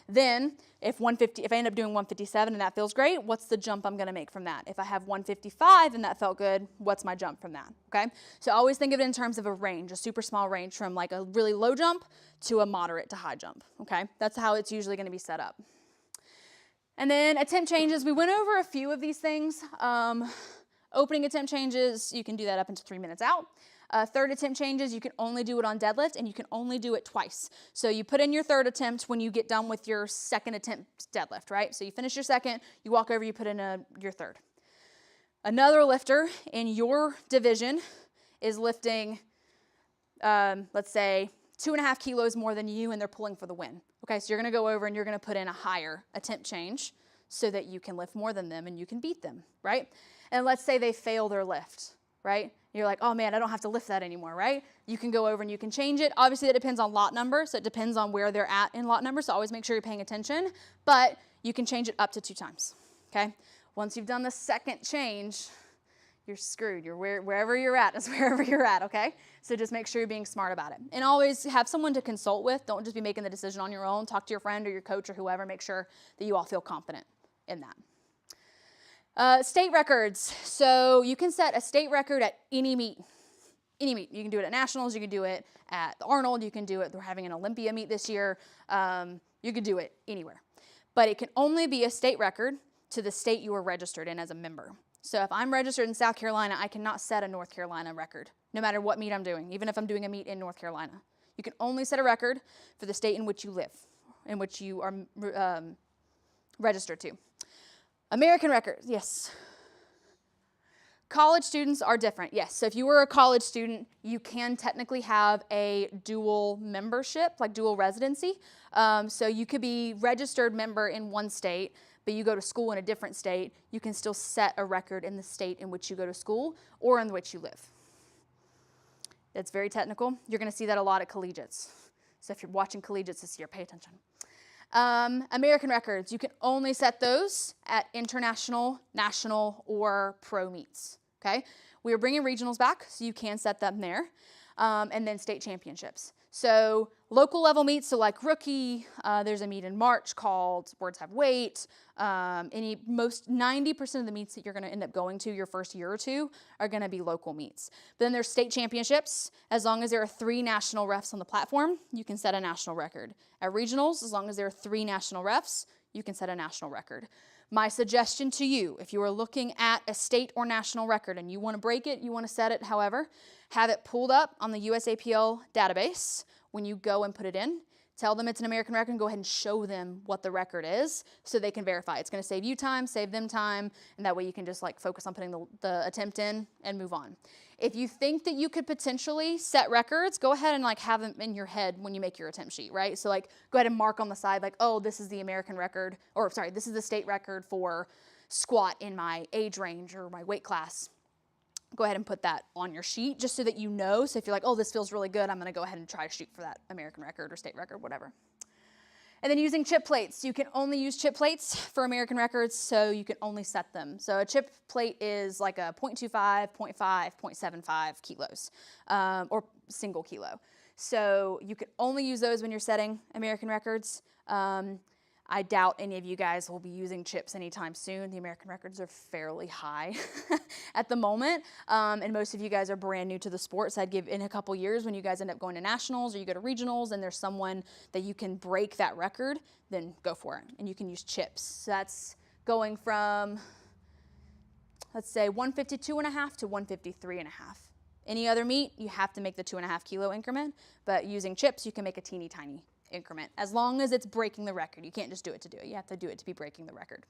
Then if I end up doing 157 and that feels great, what's the jump I'm gonna make from that? If I have 155 and that felt good, what's my jump from that, okay? So always think of it in terms of a range, a super small range from like a really low jump to a moderate to high jump, okay? That's how it's usually gonna be set up. And then attempt changes, we went over a few of these things. Opening attempt changes, you can do that up into 3 minutes out. Third attempt changes, you can only do it on deadlift and you can only do it twice. So you put in your third attempt when you get done with your second attempt deadlift, right? So you finish your second, you walk over, you put in your third. Another lifter in your division is lifting, let's say, 2.5 kilos more than you and they're pulling for the win. Okay, so you're gonna go over and you're gonna put in a higher attempt change so that you can lift more than them and you can beat them, right? And let's say they fail their lift, right? You're like, oh man, I don't have to lift that anymore, right? You can go over and you can change it. Obviously, it depends on lot number, so it depends on where they're at in lot number, so always make sure you're paying attention, but you can change it up to 2 times, okay? Once you've done the second change, you're screwed. Wherever you're at is wherever you're at, okay? So just make sure you're being smart about it. And always have someone to consult with. Don't just be making the decision on your own. Talk to your friend or your coach or whoever. Make sure that you all feel confident in that. State records. So you can set a state record at any meet. Any meet. You can do it at nationals. You can do it at the Arnold. You can do it. We're having an Olympia meet this year. You could do it anywhere. But it can only be a state record to the state you are registered in as a member. So if I'm registered in South Carolina, I cannot set a North Carolina record, no matter what meet I'm doing, even if I'm doing a meet in North Carolina. You can only set a record for the state in which you live, in which you are registered to. American records, yes. College students are different, yes. So if you were a college student, you can technically have a dual membership, like dual residency. So you could be registered member in one state, but you go to school in a different state, you can still set a record in the state in which you go to school or in which you live. That's very technical. You're gonna see that a lot at collegiates. So if you're watching collegiates this year, pay attention. American records, you can only set those at international, national, or pro meets, okay? We are bringing regionals back, so you can set them there, and then state championships. So local level meets, so like rookie, there's a meet in March called Words Have Weight. 90% of the meets that you're gonna end up going to your first year or two are gonna be local meets. But then there's state championships. As long as there are 3 national refs on the platform, you can set a national record. At regionals, as long as there are 3 national refs, you can set a national record. My suggestion to you, if you are looking at a state or national record and you want to break it, you want to set it, however, have it pulled up on the USAPL database when you go and put it in. Tell them it's an American record and go ahead and show them what the record is so they can verify. It's going to save you time, save them time, and that way you can just like focus on putting the attempt in and move on. If you think that you could potentially set records, go ahead and like have them in your head when you make your attempt sheet, right? So like go ahead and mark on the side like, oh, this is the American record, or sorry, this is the state record for squat in my age range or my weight class. Go ahead and put that on your sheet just so that you know. So if you're like, oh, this feels really good, I'm gonna go ahead and try to shoot for that American record or state record, whatever. And then using chip plates. You can only use chip plates for American records, so you can only set them. So a chip plate is like a 0.25, 0.5, 0.75 kilos, or single kilo. So you can only use those when you're setting American records. I doubt any of you guys will be using chips anytime soon. The American records are fairly high at the moment, and most of you guys are brand new to the sport, so I'd give in a couple years when you guys end up going to nationals or you go to regionals and there's someone that you can break that record, then go for it, and you can use chips. So that's going from, let's say, 152.5 to 153.5. Any other meet, you have to make the 2.5 kilo increment, but using chips, you can make a teeny tiny increment, as long as it's breaking the record. You can't just do it to do it. You have to do it to be breaking the record.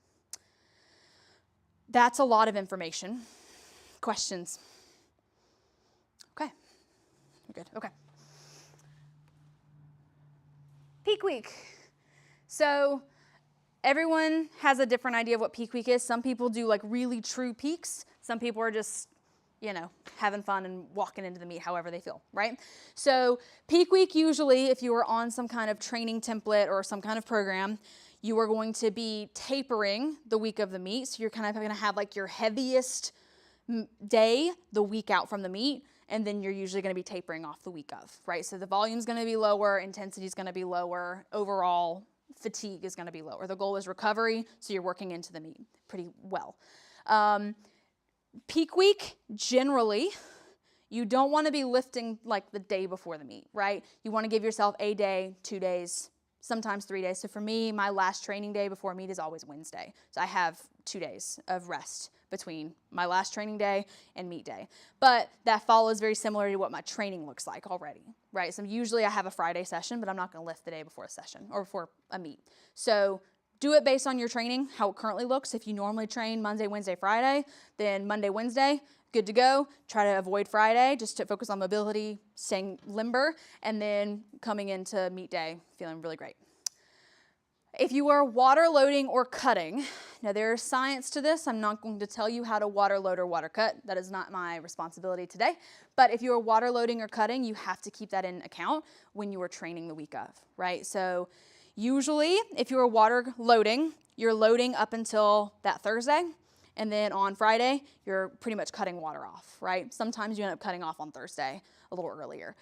That's a lot of information. Questions? Okay. You're good. Okay. Peak week. So everyone has a different idea of what peak week is. Some people do like really true peaks. Some people are just, you know, having fun and walking into the meet however they feel, right? So peak week, usually if you are on some kind of training template or some kind of program, you are going to be tapering the week of the meet. So you're kind of going to have like your heaviest day the week out from the meet, and then you're usually going to be tapering off the week of, right? So the volume's going to be lower, intensity is going to be lower, overall fatigue is going to be lower. The goal is recovery, so you're working into the meet pretty well. Peak week, generally, you don't want to be lifting like the day before the meet, right? You want to give yourself a day, 2 days, sometimes 3 days. So for me, my last training day before meet is always Wednesday. So I have 2 days of rest between my last training day and meet day. But that follows very similar to what my training looks like already, right? So usually I have a Friday session, but I'm not going to lift the day before a session or before a meet. So do it based on your training, how it currently looks. If you normally train Monday, Wednesday, Friday, then Monday, Wednesday, good to go. Try to avoid Friday just to focus on mobility, staying limber, and then coming into meet day feeling really great. If you are water loading or cutting, now there is science to this. I'm not going to tell you how to water load or water cut. That is not my responsibility today. But if you are water loading or cutting, you have to keep that in account when you are training the week of, right? So usually, if you're water loading, you're loading up until that Thursday, and then on Friday, you're pretty much cutting water off, right? Sometimes you end up cutting off on Thursday a little earlier.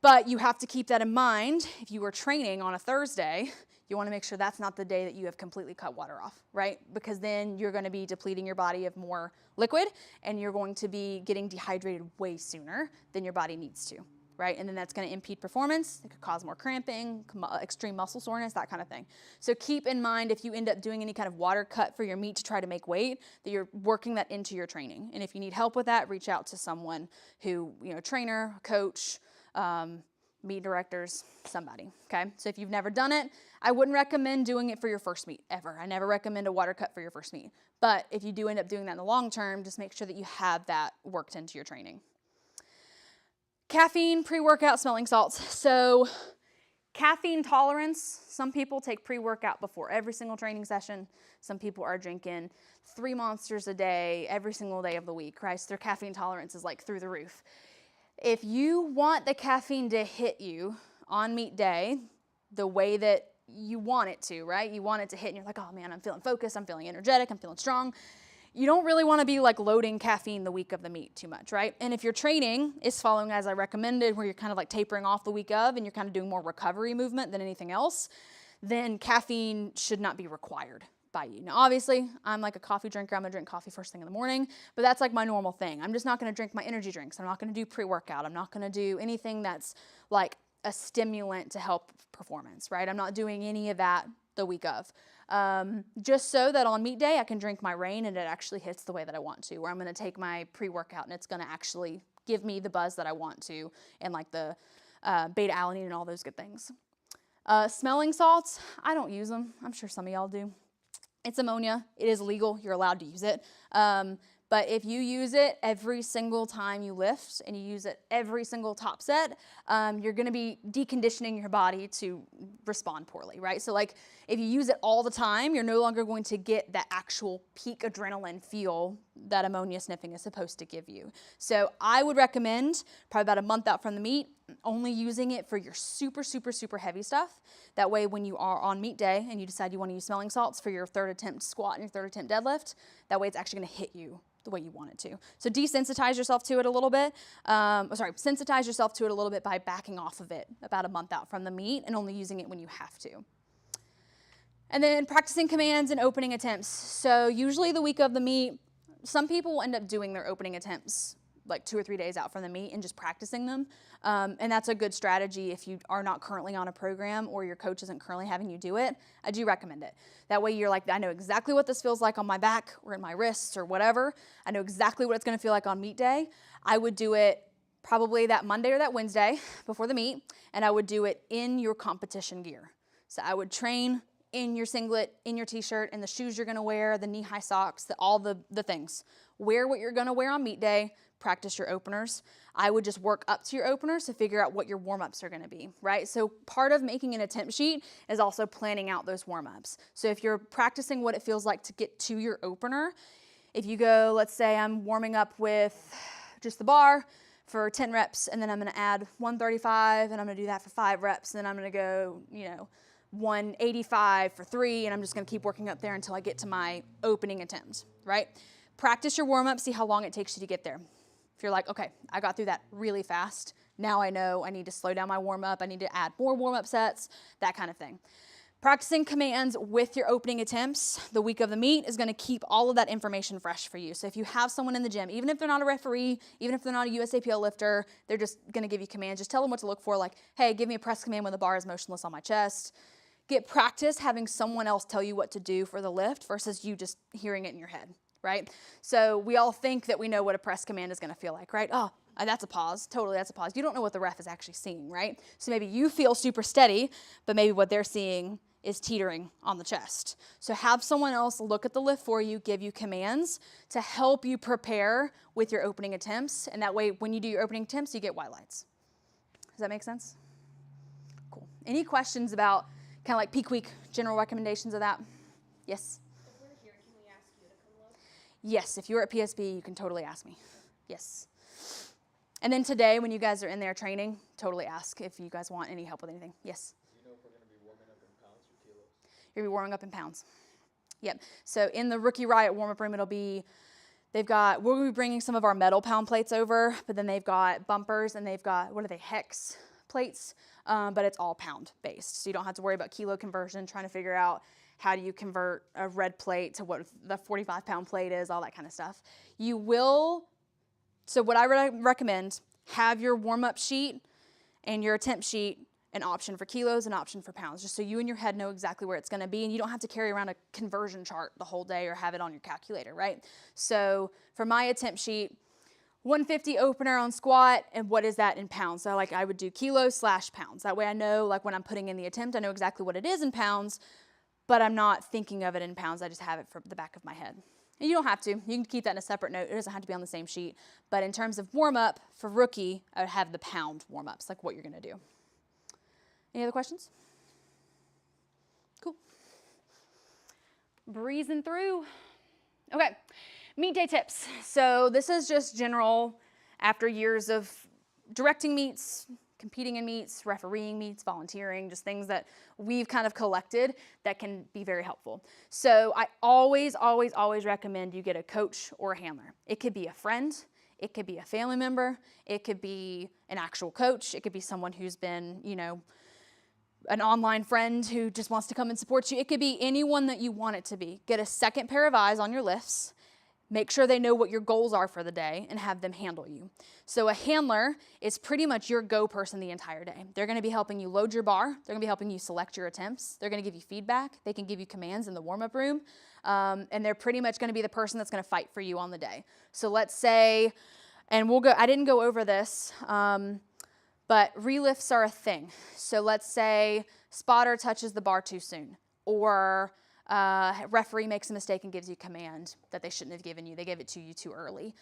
But you have to keep that in mind. If you were training on a Thursday, you want to make sure that's not the day that you have completely cut water off, right? Because then you're going to be depleting your body of more liquid, and you're going to be getting dehydrated way sooner than your body needs to. Right? And then that's going to impede performance. It could cause more cramping, extreme muscle soreness, that kind of thing. So keep in mind, if you end up doing any kind of water cut for your meet to try to make weight, that you're working that into your training. And if you need help with that, reach out to someone who, you know, trainer, coach, meet directors, somebody, okay? So if you've never done it, I wouldn't recommend doing it for your first meet, ever. I never recommend a water cut for your first meet. But if you do end up doing that in the long term, just make sure that you have that worked into your training. Caffeine, pre-workout, smelling salts. So caffeine tolerance, some people take pre-workout before every single training session. Some people are drinking 3 Monsters a day every single day of the week, right? So their caffeine tolerance is like through the roof. If you want the caffeine to hit you on meet day the way that you want it to, right? You want it to hit and you're like, oh man, I'm feeling focused, I'm feeling energetic, I'm feeling strong. You don't really want to be like loading caffeine the week of the meet too much, right? And if your training is following as I recommended, where you're kind of like tapering off the week of and you're kind of doing more recovery movement than anything else, then caffeine should not be required by you. Now, obviously, I'm like a coffee drinker. I'm going to drink coffee first thing in the morning, but that's like my normal thing. I'm just not going to drink my energy drinks. I'm not going to do pre-workout. I'm not going to do anything that's like a stimulant to help performance, right? I'm not doing any of that the week of. Just so that on meet day, I can drink my Reign and it actually hits the way that I want to, where I'm going to take my pre-workout and it's going to actually give me the buzz that I want to, and like the beta alanine and all those good things. Smelling salts, I don't use them. I'm sure some of y'all do. It's ammonia. It is legal. You're allowed to use it. But if you use it every single time you lift and you use it every single top set, you're going to be deconditioning your body to respond poorly, right? So like if you use it all the time, you're no longer going to get that actual peak adrenaline feel that ammonia sniffing is supposed to give you. So I would recommend probably about a month out from the meet, only using it for your super, super, super heavy stuff. That way when you are on meet day and you decide you want to use smelling salts for your third attempt squat and your third attempt deadlift, that way it's actually going to hit you the way you want it to. So desensitize yourself to it a little bit. Sensitize yourself to it a little bit by backing off of it about a month out from the meet and only using it when you have to. And then practicing commands and opening attempts. So usually the week of the meet, some people will end up doing their opening attempts like 2 or 3 days out from the meet and just practicing them. And that's a good strategy if you are not currently on a program or your coach isn't currently having you do it. I do recommend it. That way you're like, I know exactly what this feels like on my back or in my wrists or whatever. I know exactly what it's going to feel like on meet day. I would do it probably that Monday or that Wednesday before the meet, and I would do it in your competition gear. So I would train in your singlet, in your t-shirt, and the shoes you're going to wear, the knee-high socks, all the things. Wear what you're going to wear on meet day. Practice your openers. I would just work up to your openers to figure out what your warm-ups are going to be, right? So part of making an attempt sheet is also planning out those warm-ups. So if you're practicing what it feels like to get to your opener, if you go, let's say I'm warming up with just the bar for 10 reps, and then I'm going to add 135, and I'm going to do that for 5 reps, and then I'm going to go, 185 for 3, and I'm just going to keep working up there until I get to my opening attempt, right? Practice your warm-up, see how long it takes you to get there. If you're like, okay, I got through that really fast, now I know I need to slow down my warm-up, I need to add more warm-up sets, that kind of thing. Practicing commands with your opening attempts the week of the meet is going to keep all of that information fresh for you. So if you have someone in the gym, even if they're not a referee, even if they're not a USAPL lifter, they're just going to give you commands. Just tell them what to look for, like, hey, give me a press command when the bar is motionless on my chest. Get practice having someone else tell you what to do for the lift versus you just hearing it in your head, right? So we all think that we know what a press command is going to feel like, right? Oh, that's a pause. Totally, that's a pause. You don't know what the ref is actually seeing, right? So maybe you feel super steady, but maybe what they're seeing is teetering on the chest. So have someone else look at the lift for you, give you commands to help you prepare with your opening attempts. And that way, when you do your opening attempts, you get white lights. Does that make sense? Cool. Any questions about kind of like peak week, general recommendations of that? Yes? If we're here, can we ask you to come look? Yes, if you're at PSB, you can totally ask me. Yes. And then today, when you guys are in there training, totally ask if you guys want any help with anything. Yes? Do you know if we're going to be warming up in pounds or kilos? You're going to be warming up in pounds. Yep. So in the Rookie Riot warm-up room, we'll be bringing some of our metal pound plates over, but then they've got bumpers and they've got, hex plates, but it's all pound based. So you don't have to worry about kilo conversion, trying to figure out how do you convert a red plate to what the 45-pound plate is, all that kind of stuff. So what I recommend, have your warm-up sheet and your attempt sheet an option for kilos, an option for pounds, just so you in your head know exactly where it's going to be, and you don't have to carry around a conversion chart the whole day or have it on your calculator, right? So for my attempt sheet, 150 opener on squat, and what is that in pounds? So I would do kilos/pounds. That way I know, when I'm putting in the attempt, I know exactly what it is in pounds, but I'm not thinking of it in pounds. I just have it for the back of my head. And you don't have to. You can keep that in a separate note. It doesn't have to be on the same sheet. But in terms of warm-up, for rookie, I would have the pound warm-ups, like what you're going to do. Any other questions? Cool. Breezing through. Okay, meet day tips. So this is just general after years of directing meets, competing in meets, refereeing meets, volunteering, just things that we've kind of collected that can be very helpful. So I always, always, always recommend you get a coach or a handler. It could be a friend, it could be a family member, it could be an actual coach, it could be someone who's been, an online friend who just wants to come and support you. It could be anyone that you want it to be. Get a second pair of eyes on your lifts. Make sure they know what your goals are for the day and have them handle you. So a handler is pretty much your go person the entire day. They're going to be helping you load your bar. They're going to be helping you select your attempts. They're going to give you feedback. They can give you commands in the warm-up room. And they're pretty much going to be the person that's going to fight for you on the day. So let's say, and I didn't go over this, but relifts are a thing. So let's say spotter touches the bar too soon, or referee makes a mistake and gives you command that they shouldn't have given you. They gave it to you too early.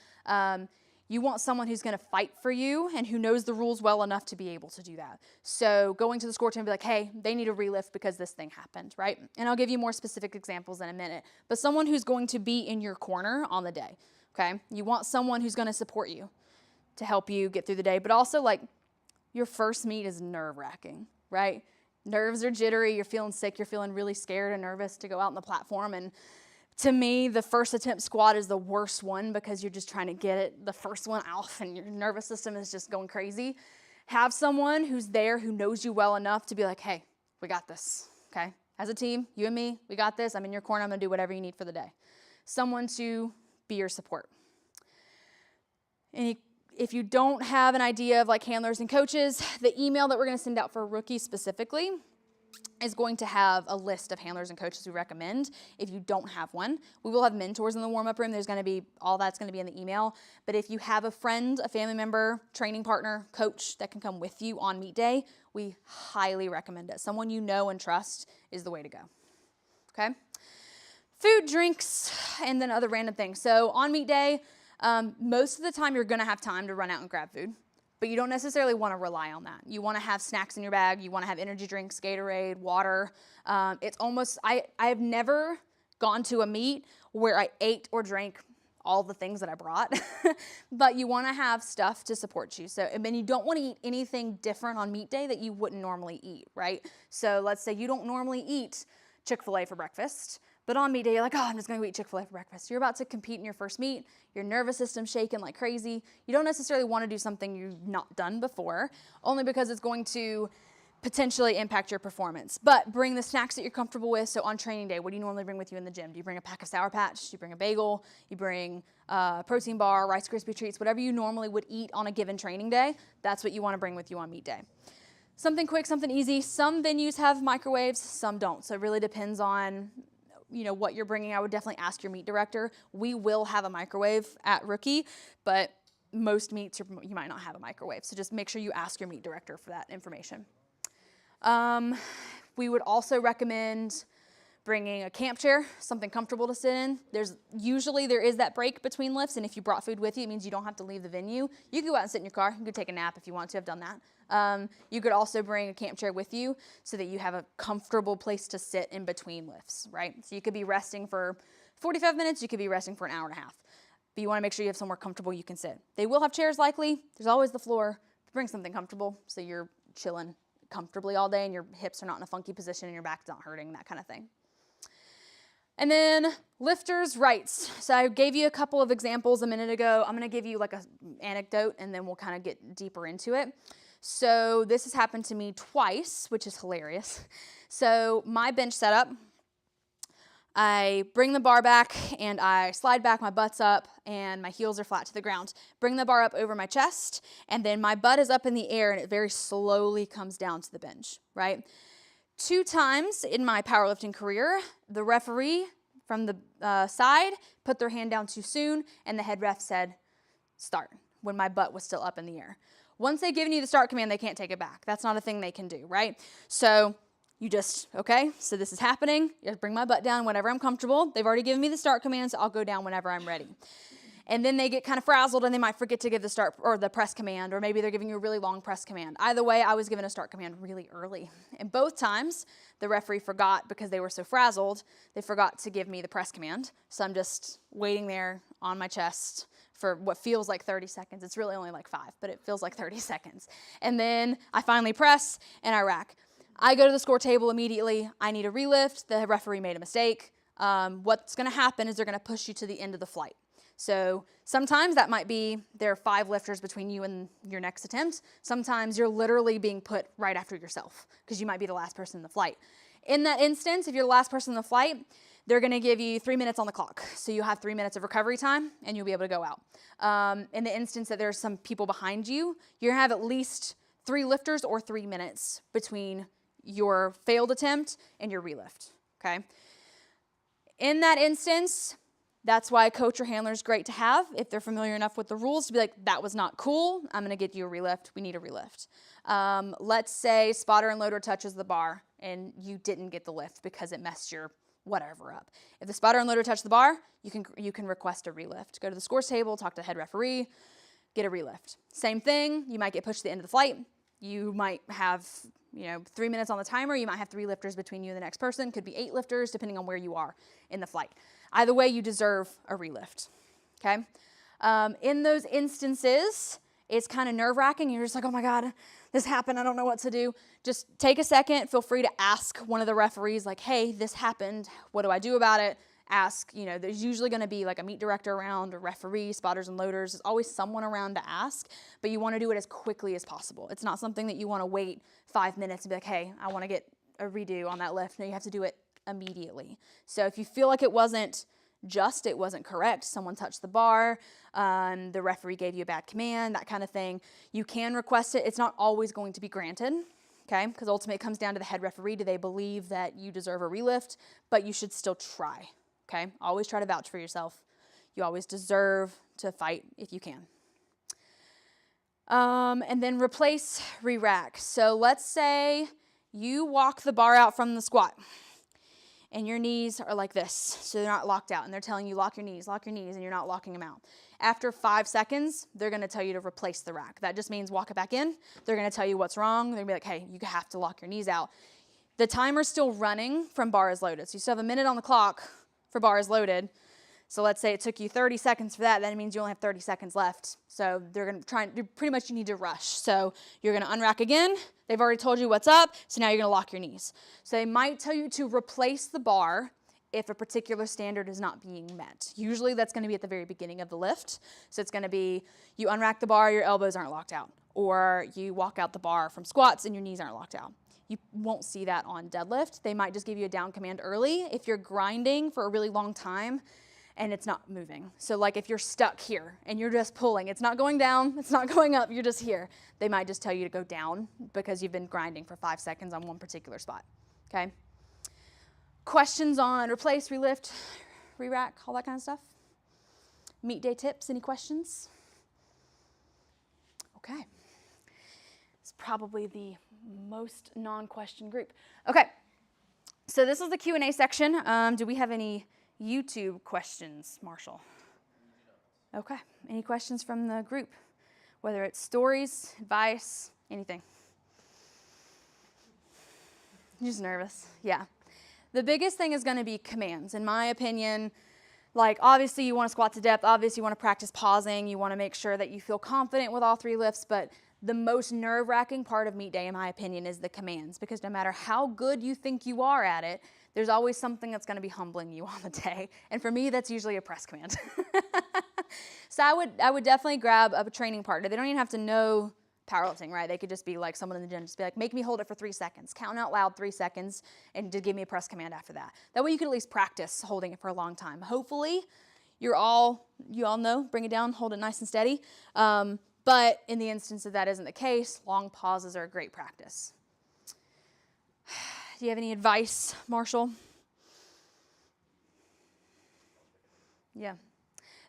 You want someone who's going to fight for you and who knows the rules well enough to be able to do that. So going to the score team and be like, hey, they need a relift because this thing happened, right? And I'll give you more specific examples in a minute. But someone who's going to be in your corner on the day, okay? You want someone who's going to support you to help you get through the day. But also, like, your first meet is nerve-wracking, right? Nerves are jittery, you're feeling sick, you're feeling really scared and nervous to go out on the platform. And to me, the first attempt squat is the worst one because you're just trying to get it, the first one off, and your nervous system is just going crazy. Have someone who's there who knows you well enough to be like, hey, we got this, okay? As a team, you and me, we got this. I'm in your corner. I'm going to do whatever you need for the day. Someone to be your support. If you don't have an idea of like handlers and coaches, the email that we're going to send out for rookies specifically is going to have a list of handlers and coaches we recommend. If you don't have one, we will have mentors in the warm-up room. There's going to be, all that's going to be in the email. But if you have a friend, a family member, training partner, coach that can come with you on meet day, we highly recommend it. Someone you know and trust is the way to go. Okay? Food, drinks, and then other random things. So on meet day, most of the time you're going to have time to run out and grab food. But you don't necessarily want to rely on that. You want to have snacks in your bag. You want to have energy drinks, Gatorade, water. It's almost, I've never gone to a meet where I ate or drank all the things that I brought. But you want to have stuff to support you. So, and then you don't want to eat anything different on meet day that you wouldn't normally eat, right? So let's say you don't normally eat Chick-fil-A for breakfast. But on meet day, you're like, oh, I'm just going to eat Chick-fil-A for breakfast. You're about to compete in your first meet. Your nervous system's shaking like crazy. You don't necessarily want to do something you've not done before, only because it's going to potentially impact your performance. But bring the snacks that you're comfortable with. So on training day, what do you normally bring with you in the gym? Do you bring a pack of Sour Patch? Do you bring a bagel? You bring a protein bar, Rice Krispie treats, whatever you normally would eat on a given training day, that's what you want to bring with you on meet day. Something quick, something easy. Some venues have microwaves, some don't. So it really depends on what you're bringing. I would definitely ask your meet director. We will have a microwave at Rookie, but most meets you might not have a microwave. So just make sure you ask your meet director for that information. We would also recommend bringing a camp chair, something comfortable to sit in. There is that break between lifts, and if you brought food with you, it means you don't have to leave the venue. You can go out and sit in your car. You could take a nap if you want to. I've done that. You could also bring a camp chair with you so that you have a comfortable place to sit in between lifts, right? So you could be resting for 45 minutes. You could be resting for an hour and a half. But you want to make sure you have somewhere comfortable you can sit. They will have chairs likely. There's always the floor. Bring something comfortable so you're chilling comfortably all day and your hips are not in a funky position and your back's not hurting, that kind of thing. And then lifters' rights. So I gave you a couple of examples a minute ago. I'm going to give you like an anecdote and then we'll kind of get deeper into it. So this has happened to me twice, which is hilarious. So my bench setup, I bring the bar back and I slide back, my butt's up and my heels are flat to the ground. Bring the bar up over my chest and then my butt is up in the air and it very slowly comes down to the bench, right? 2 times in my powerlifting career, the referee from the side put their hand down too soon and the head ref said, start, when my butt was still up in the air. Once they've given you the start command, they can't take it back. That's not a thing they can do, right? So you just, okay, so this is happening. You just bring my butt down whenever I'm comfortable. They've already given me the start command, so I'll go down whenever I'm ready. And then they get kind of frazzled and they might forget to give the start or the press command, or maybe they're giving you a really long press command. Either way, I was given a start command really early. And both times, the referee forgot because they were so frazzled, they forgot to give me the press command. So I'm just waiting there on my chest for what feels like 30 seconds. It's really only like 5, but it feels like 30 seconds. And then I finally press and I rack. I go to the score table immediately. I need a relift. The referee made a mistake. What's going to happen is they're going to push you to the end of the flight. So sometimes that might be there are 5 lifters between you and your next attempt. Sometimes you're literally being put right after yourself because you might be the last person in the flight. In that instance, if you're the last person in the flight, they're going to give you 3 minutes on the clock. So you have 3 minutes of recovery time and you'll be able to go out. In the instance that there's some people behind you, you're going to have at least 3 lifters or 3 minutes between your failed attempt and your relift, okay? In that instance, that's why a coach or handler is great to have if they're familiar enough with the rules to be like, that was not cool. I'm going to get you a relift. We need a relift. Let's say spotter and loader touches the bar and you didn't get the lift because it messed your whatever up. If the spotter and loader touch the bar, you can request a relift. Go to the scores table, talk to the head referee, get a relift. Same thing, you might get pushed to the end of the flight. You might have 3 minutes on the timer. You might have 3 lifters between you and the next person. Could be 8 lifters depending on where you are in the flight. Either way, you deserve a relift, okay? In those instances, it's kind of nerve-wracking. You're just like, oh my God, this happened. I don't know what to do. Just take a second. Feel free to ask one of the referees like, hey, this happened. What do I do about it? Ask, there's usually going to be like a meet director around, or referee, spotters and loaders. There's always someone around to ask, but you want to do it as quickly as possible. It's not something that you want to wait 5 minutes and be like, hey, I want to get a redo on that lift. No, you have to do it immediately. So if you feel like it wasn't correct, someone touched the bar, the referee gave you a bad command, that kind of thing, you can request it. It's not always going to be granted, okay? Because ultimately it comes down to the head referee. Do they believe that you deserve a relift? But you should still try. Okay, always try to vouch for yourself. You always deserve to fight if you can. And then replace, re-rack. So let's say you walk the bar out from the squat and your knees are like this, so they're not locked out, and they're telling you lock your knees, and you're not locking them out. After 5 seconds, they're going to tell you to replace the rack. That just means walk it back in. They're going to tell you what's wrong. They're going to be like, hey, you have to lock your knees out. The timer's still running from bar is loaded, so you still have a minute on the clock for bar is loaded. So let's say it took you 30 seconds for that. That means you only have 30 seconds left. So they're going to try and pretty much you need to rush. So you're going to unrack again. They've already told you what's up. So now you're going to lock your knees. So they might tell you to replace the bar if a particular standard is not being met. Usually that's going to be at the very beginning of the lift. So it's going to be you unrack the bar, your elbows aren't locked out. Or you walk out the bar from squats and your knees aren't locked out. You won't see that on deadlift. They might just give you a down command early if you're grinding for a really long time and it's not moving. So like if you're stuck here and you're just pulling, it's not going down, it's not going up, you're just here. They might just tell you to go down because you've been grinding for 5 seconds on one particular spot, okay? Questions on replace, relift, re-rack, all that kind of stuff? Meet day tips, any questions? Okay. It's probably the most non-question group. Okay, so this is the Q&A section. Do we have any YouTube questions, Marshall? Okay, any questions from the group? Whether it's stories, advice, anything. You're just nervous, yeah. The biggest thing is gonna be commands. In my opinion, like obviously you wanna squat to depth, obviously you wanna practice pausing, you wanna make sure that you feel confident with all 3 lifts, but the most nerve-wracking part of meet day, in my opinion, is the commands, because no matter how good you think you are at it, there's always something that's gonna be humbling you on the day. And for me, that's usually a press command. So I would definitely grab a training partner. They don't even have to know powerlifting, right? They could just be like someone in the gym, just be like, make me hold it for 3 seconds, count out loud 3 seconds, and to give me a press command after that. That way you can at least practice holding it for a long time. Hopefully, you all know, bring it down, hold it nice and steady. But in the instance that isn't the case, long pauses are a great practice. Do you have any advice, Marshall? Yeah.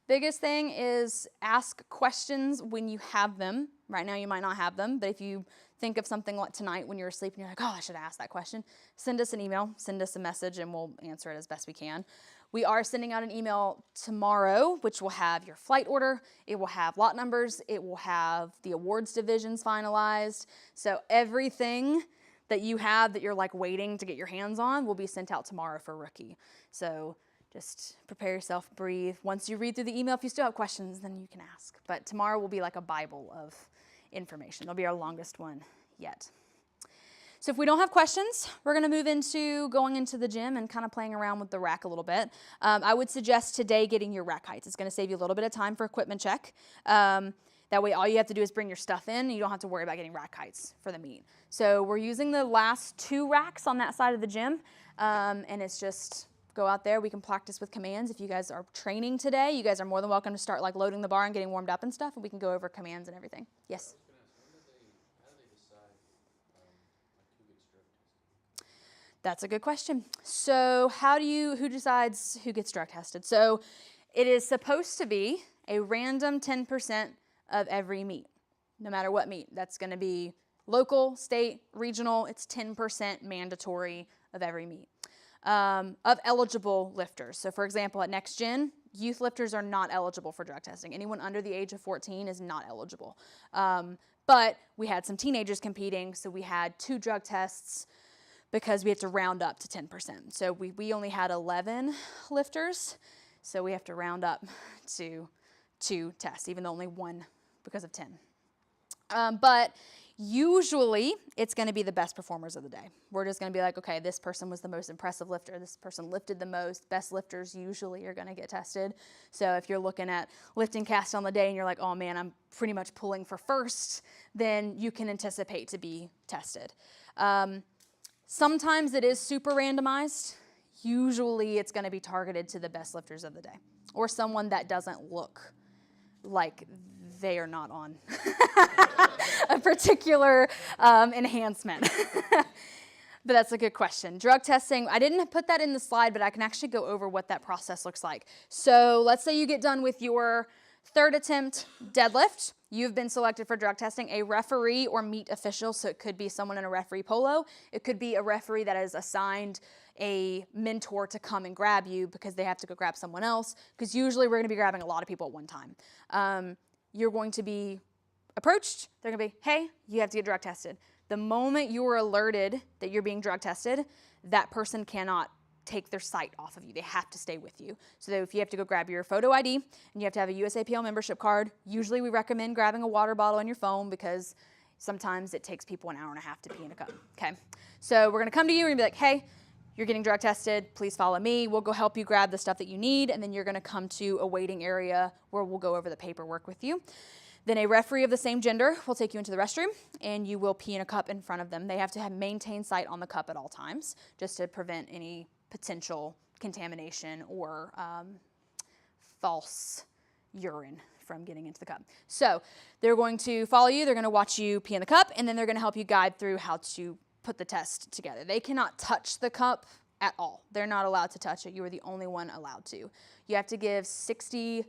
Biggest thing is ask questions when you have them. Right now you might not have them, but if you think of something like tonight when you're asleep and you're like, oh, I should ask that question, send us an email, send us a message, and we'll answer it as best we can. We are sending out an email tomorrow, which will have your flight order, it will have lot numbers, it will have the awards divisions finalized. So everything that you have that you're like waiting to get your hands on will be sent out tomorrow for rookie. So just prepare yourself, breathe. Once you read through the email, if you still have questions, then you can ask. But tomorrow will be like a Bible of information. It'll be our longest one yet. So if we don't have questions, we're going to move into going into the gym and kind of playing around with the rack a little bit. I would suggest today getting your rack heights. It's going to save you a little bit of time for equipment check. That way all you have to do is bring your stuff in and you don't have to worry about getting rack heights for the meet. So we're using the last 2 racks on that side of the gym, and it's just go out there. We can practice with commands. If you guys are training today, you guys are more than welcome to start like loading the bar and getting warmed up and stuff, and we can go over commands and everything. Yes? How do they decide like who gets drug tested? That's a good question. So who decides who gets drug tested? So it is supposed to be a random 10% of every meet, no matter what meet. That's going to be local, state, regional. It's 10% mandatory of every meet. Of eligible lifters. So for example, at Next Gen, youth lifters are not eligible for drug testing. Anyone under the age of 14 is not eligible. But we had some teenagers competing, so we had 2 drug tests because we had to round up to 10%. So we only had 11 lifters, so we have to round up to 2 tests, even though only 1 because of 10. But usually it's going to be the best performers of the day. We're just going to be like, okay, this person was the most impressive lifter. This person lifted the most. Best lifters usually are going to get tested. So if you're looking at lifting cast on the day and you're like, oh man, I'm pretty much pulling for first, then you can anticipate to be tested. Sometimes it is super randomized. Usually it's going to be targeted to the best lifters of the day or someone that doesn't look like they are not on a particular enhancement. But that's a good question. Drug testing, I didn't put that in the slide, but I can actually go over what that process looks like. So let's say you get done with your 3rd attempt deadlift. You've been selected for drug testing. A referee or meet official, so it could be someone in a referee polo. It could be a referee that is assigned a mentor to come and grab you because they have to go grab someone else, because usually we're going to be grabbing a lot of people at one time. You're going to be approached. They're going to be, hey, you have to get drug tested. The moment you are alerted that you're being drug tested, that person cannot take their sight off of you. They have to stay with you. So if you have to go grab your photo ID and you have to have a USAPL membership card, usually we recommend grabbing a water bottle on your phone because sometimes it takes people an hour and a half to pee in a cup. Okay. So we're going to come to you and be like, hey, you're getting drug tested. Please follow me. We'll go help you grab the stuff that you need. And then you're going to come to a waiting area where we'll go over the paperwork with you. Then a referee of the same gender will take you into the restroom and you will pee in a cup in front of them. They have to maintain sight on the cup at all times just to prevent any potential contamination or false urine from getting into the cup. So they're going to follow you. They're going to watch you pee in the cup, and then they're going to help you guide through how to put the test together. They cannot touch the cup at all. They're not allowed to touch it. You are the only one allowed to. You have to give 60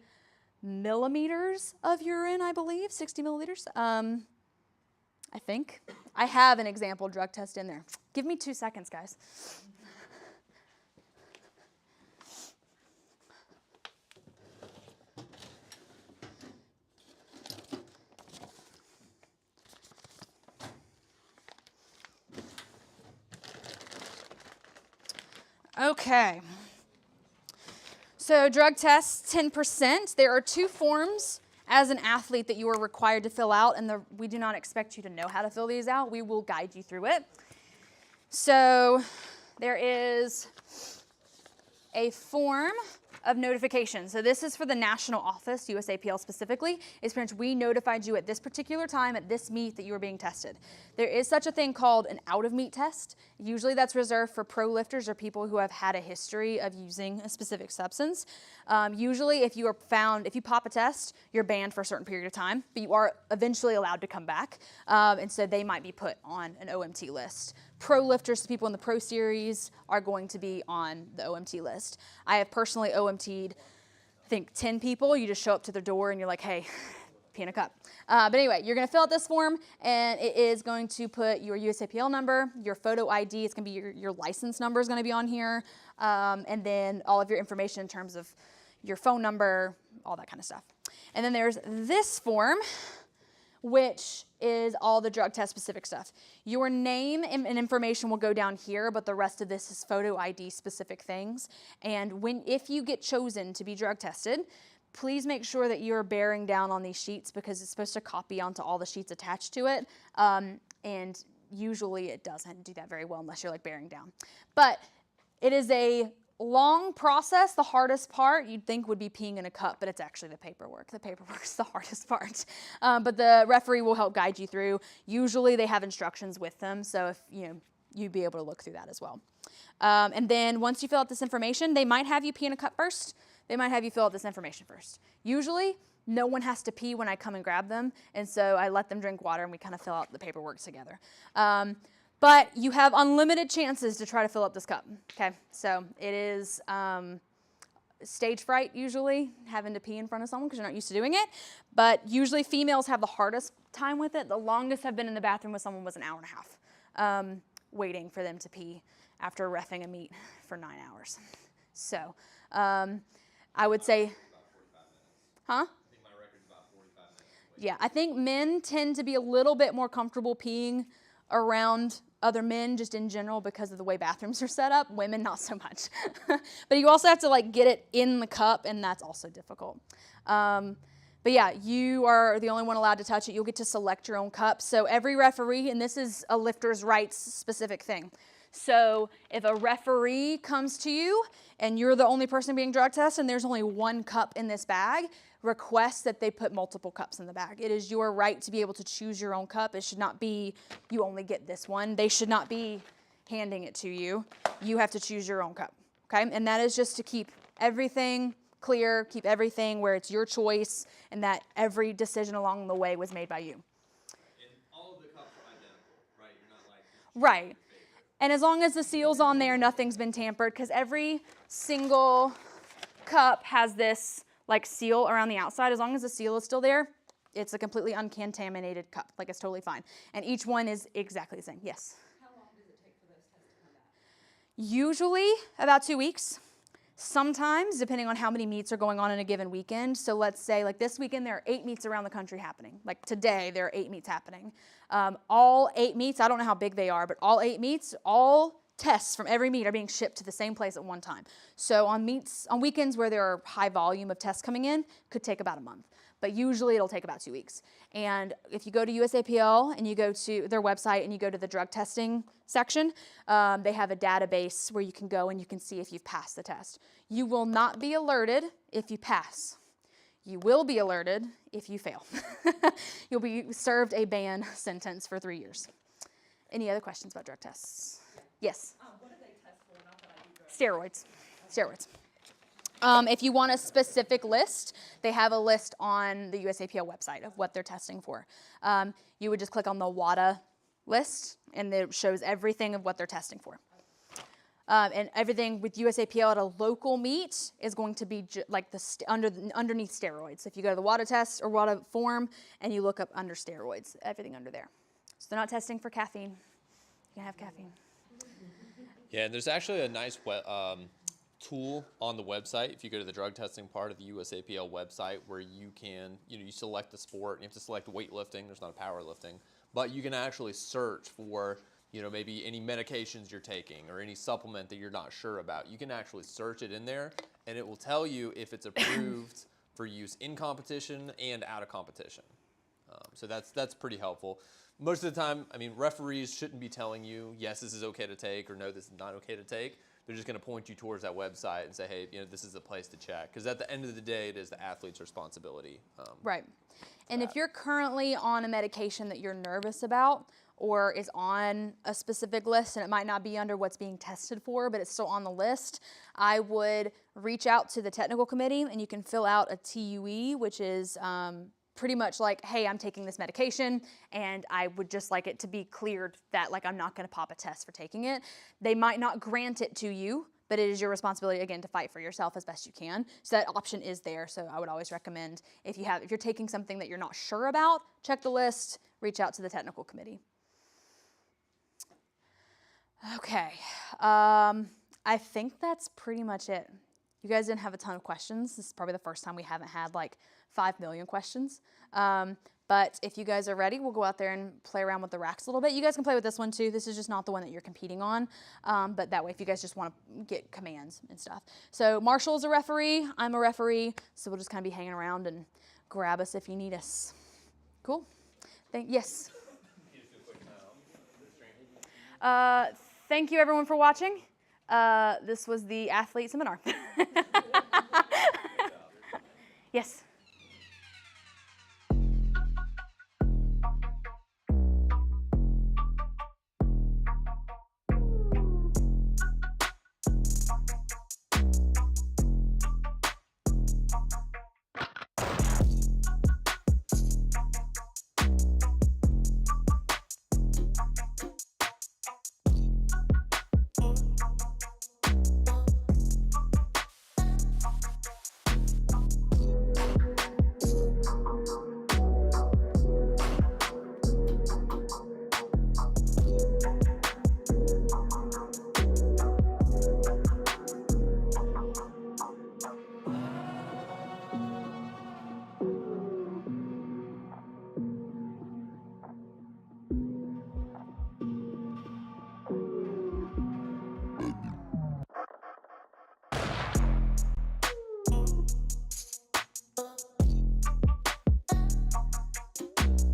millimeters of urine, I believe, 60 milliliters. I think. I have an example drug test in there. Give me 2 seconds, guys. Okay. So drug tests, 10%. There are 2 forms as an athlete that you are required to fill out, and we do not expect you to know how to fill these out. We will guide you through it. So there is a form of notification. So this is for the national office, USAPL specifically. It's pretty much we notified you at this particular time at this meet that you were being tested. There is such a thing called an out-of-meet test. Usually that's reserved for pro lifters or people who have had a history of using a specific substance. Usually if you pop a test, you're banned for a certain period of time, but you are eventually allowed to come back. And so they might be put on an OMT list. Pro lifters, people in the pro series, are going to be on the OMT list. I have personally OMT'd, I think, 10 people. You just show up to their door and you're like, hey, pee in a cup. But anyway, you're going to fill out this form, and it is going to put your USAPL number, your photo ID. It's going to be your license number is going to be on here, and then all of your information in terms of your phone number, all that kind of stuff. And then there's this form, which is all the drug test specific stuff. Your name and information will go down here, but the rest of this is photo ID specific things. And if you get chosen to be drug tested, please make sure that you're bearing down on these sheets because it's supposed to copy onto all the sheets attached to it. And usually it doesn't do that very well unless you're like bearing down. But it is a long process. The hardest part you'd think would be peeing in a cup, but it's actually the paperwork. The paperwork is the hardest part. But the referee will help guide you through. Usually they have instructions with them, so if you'd be able to look through that as well. And then once you fill out this information, they might have you pee in a cup first. They might have you fill out this information first. Usually, no one has to pee when I come and grab them, and so I let them drink water and we kind of fill out the paperwork together. But you have unlimited chances to try to fill up this cup, okay? So it is stage fright usually, having to pee in front of someone because you're not used to doing it. But usually females have the hardest time with it. The longest I've been in the bathroom with someone was an hour and a half, waiting for them to pee after reffing a meet for 9 hours. So I would say, huh? I think my record's about 45 minutes. Yeah, I think men tend to be a little bit more comfortable peeing around other men just in general because of the way bathrooms are set up. Women, not so much. But you also have to like get it in the cup, and that's also difficult. But yeah, you are the only one allowed to touch it. You'll get to select your own cup. So every referee, and this is a lifter's rights specific thing. So if a referee comes to you and you're the only person being drug tested and there's only one cup in this bag, request that they put multiple cups in the bag. It is your right to be able to choose your own cup. It should not be you only get this one. They should not be handing it to you. You have to choose your own cup, okay? And that is just to keep everything clear, keep everything where it's your choice, and that every decision along the way was made by you. And all of the cups are identical, right? You're not like just Right. And as long as the seal's on there, nothing's been tampered, because every single cup has this like seal around the outside. As long as the seal is still there, it's a completely uncontaminated cup. Like, it's totally fine. And each one is exactly the same. Yes? How long does it take for those tests to come back? Usually about 2 weeks. Sometimes, depending on how many meets are going on in a given weekend. So let's say like this weekend, there are 8 meets around the country happening. Like today, there are 8 meets happening. All 8 meets, I don't know how big they are, but all 8 meets, all tests from every meet are being shipped to the same place at one time. So on weekends where there are high volume of tests coming in, could take about a month. But usually it'll take about 2 weeks. And if you go to USAPL and you go to their website and you go to the drug testing section, they have a database where you can go and you can see if you've passed the test. You will not be alerted if you pass. You will be alerted if you fail. You'll be served a ban sentence for 3 years. Any other questions about drug tests? Yes? What do they test for? Not that I do drugs. Steroids. If you want a specific list, they have a list on the USAPL website of what they're testing for. You would just click on the WADA list, and it shows everything of what they're testing for. And everything with USAPL at a local meet is going to be like underneath steroids. If you go to the WADA test or WADA form and you look up under steroids, everything under there. So they're not testing for caffeine. You can have caffeine. Yeah, and there's actually a nice tool on the website if you go to the drug testing part of the USAPL website where you can, you select the sport. You have to select weightlifting. There's not a powerlifting. But you can actually search for, maybe any medications you're taking or any supplement that you're not sure about. You can actually search it in there, and it will tell you if it's approved for use in competition and out of competition. So that's pretty helpful. Most of the time, referees shouldn't be telling you, yes, this is okay to take, or no, this is not okay to take. They're just going to point you towards that website and say, hey, this is the place to check. Because at the end of the day, it is the athlete's responsibility. Right. And if you're currently on a medication that you're nervous about or is on a specific list, and it might not be under what's being tested for, but it's still on the list, I would reach out to the technical committee, and you can fill out a TUE, which is pretty much like, hey, I'm taking this medication, and I would just like it to be cleared that I'm not going to pop a test for taking it. They might not grant it to you, but it is your responsibility, again, to fight for yourself as best you can. So that option is there. So I would always recommend if you're taking something that you're not sure about, check the list, reach out to the technical committee. Okay, I think that's pretty much it. You guys didn't have a ton of questions. This is probably the first time we haven't had 5 million questions. But if you guys are ready, we'll go out there and play around with the racks a little bit. You guys can play with this one too. This is just not the one that you're competing on. But that way, if you guys just want to get commands and stuff. So Marshall's a referee. I'm a referee. So we'll just kind of be hanging around and grab us if you need us. Cool? Yes? Can you just do a quick, the Thank you everyone for watching. This was the athlete seminar. Yes.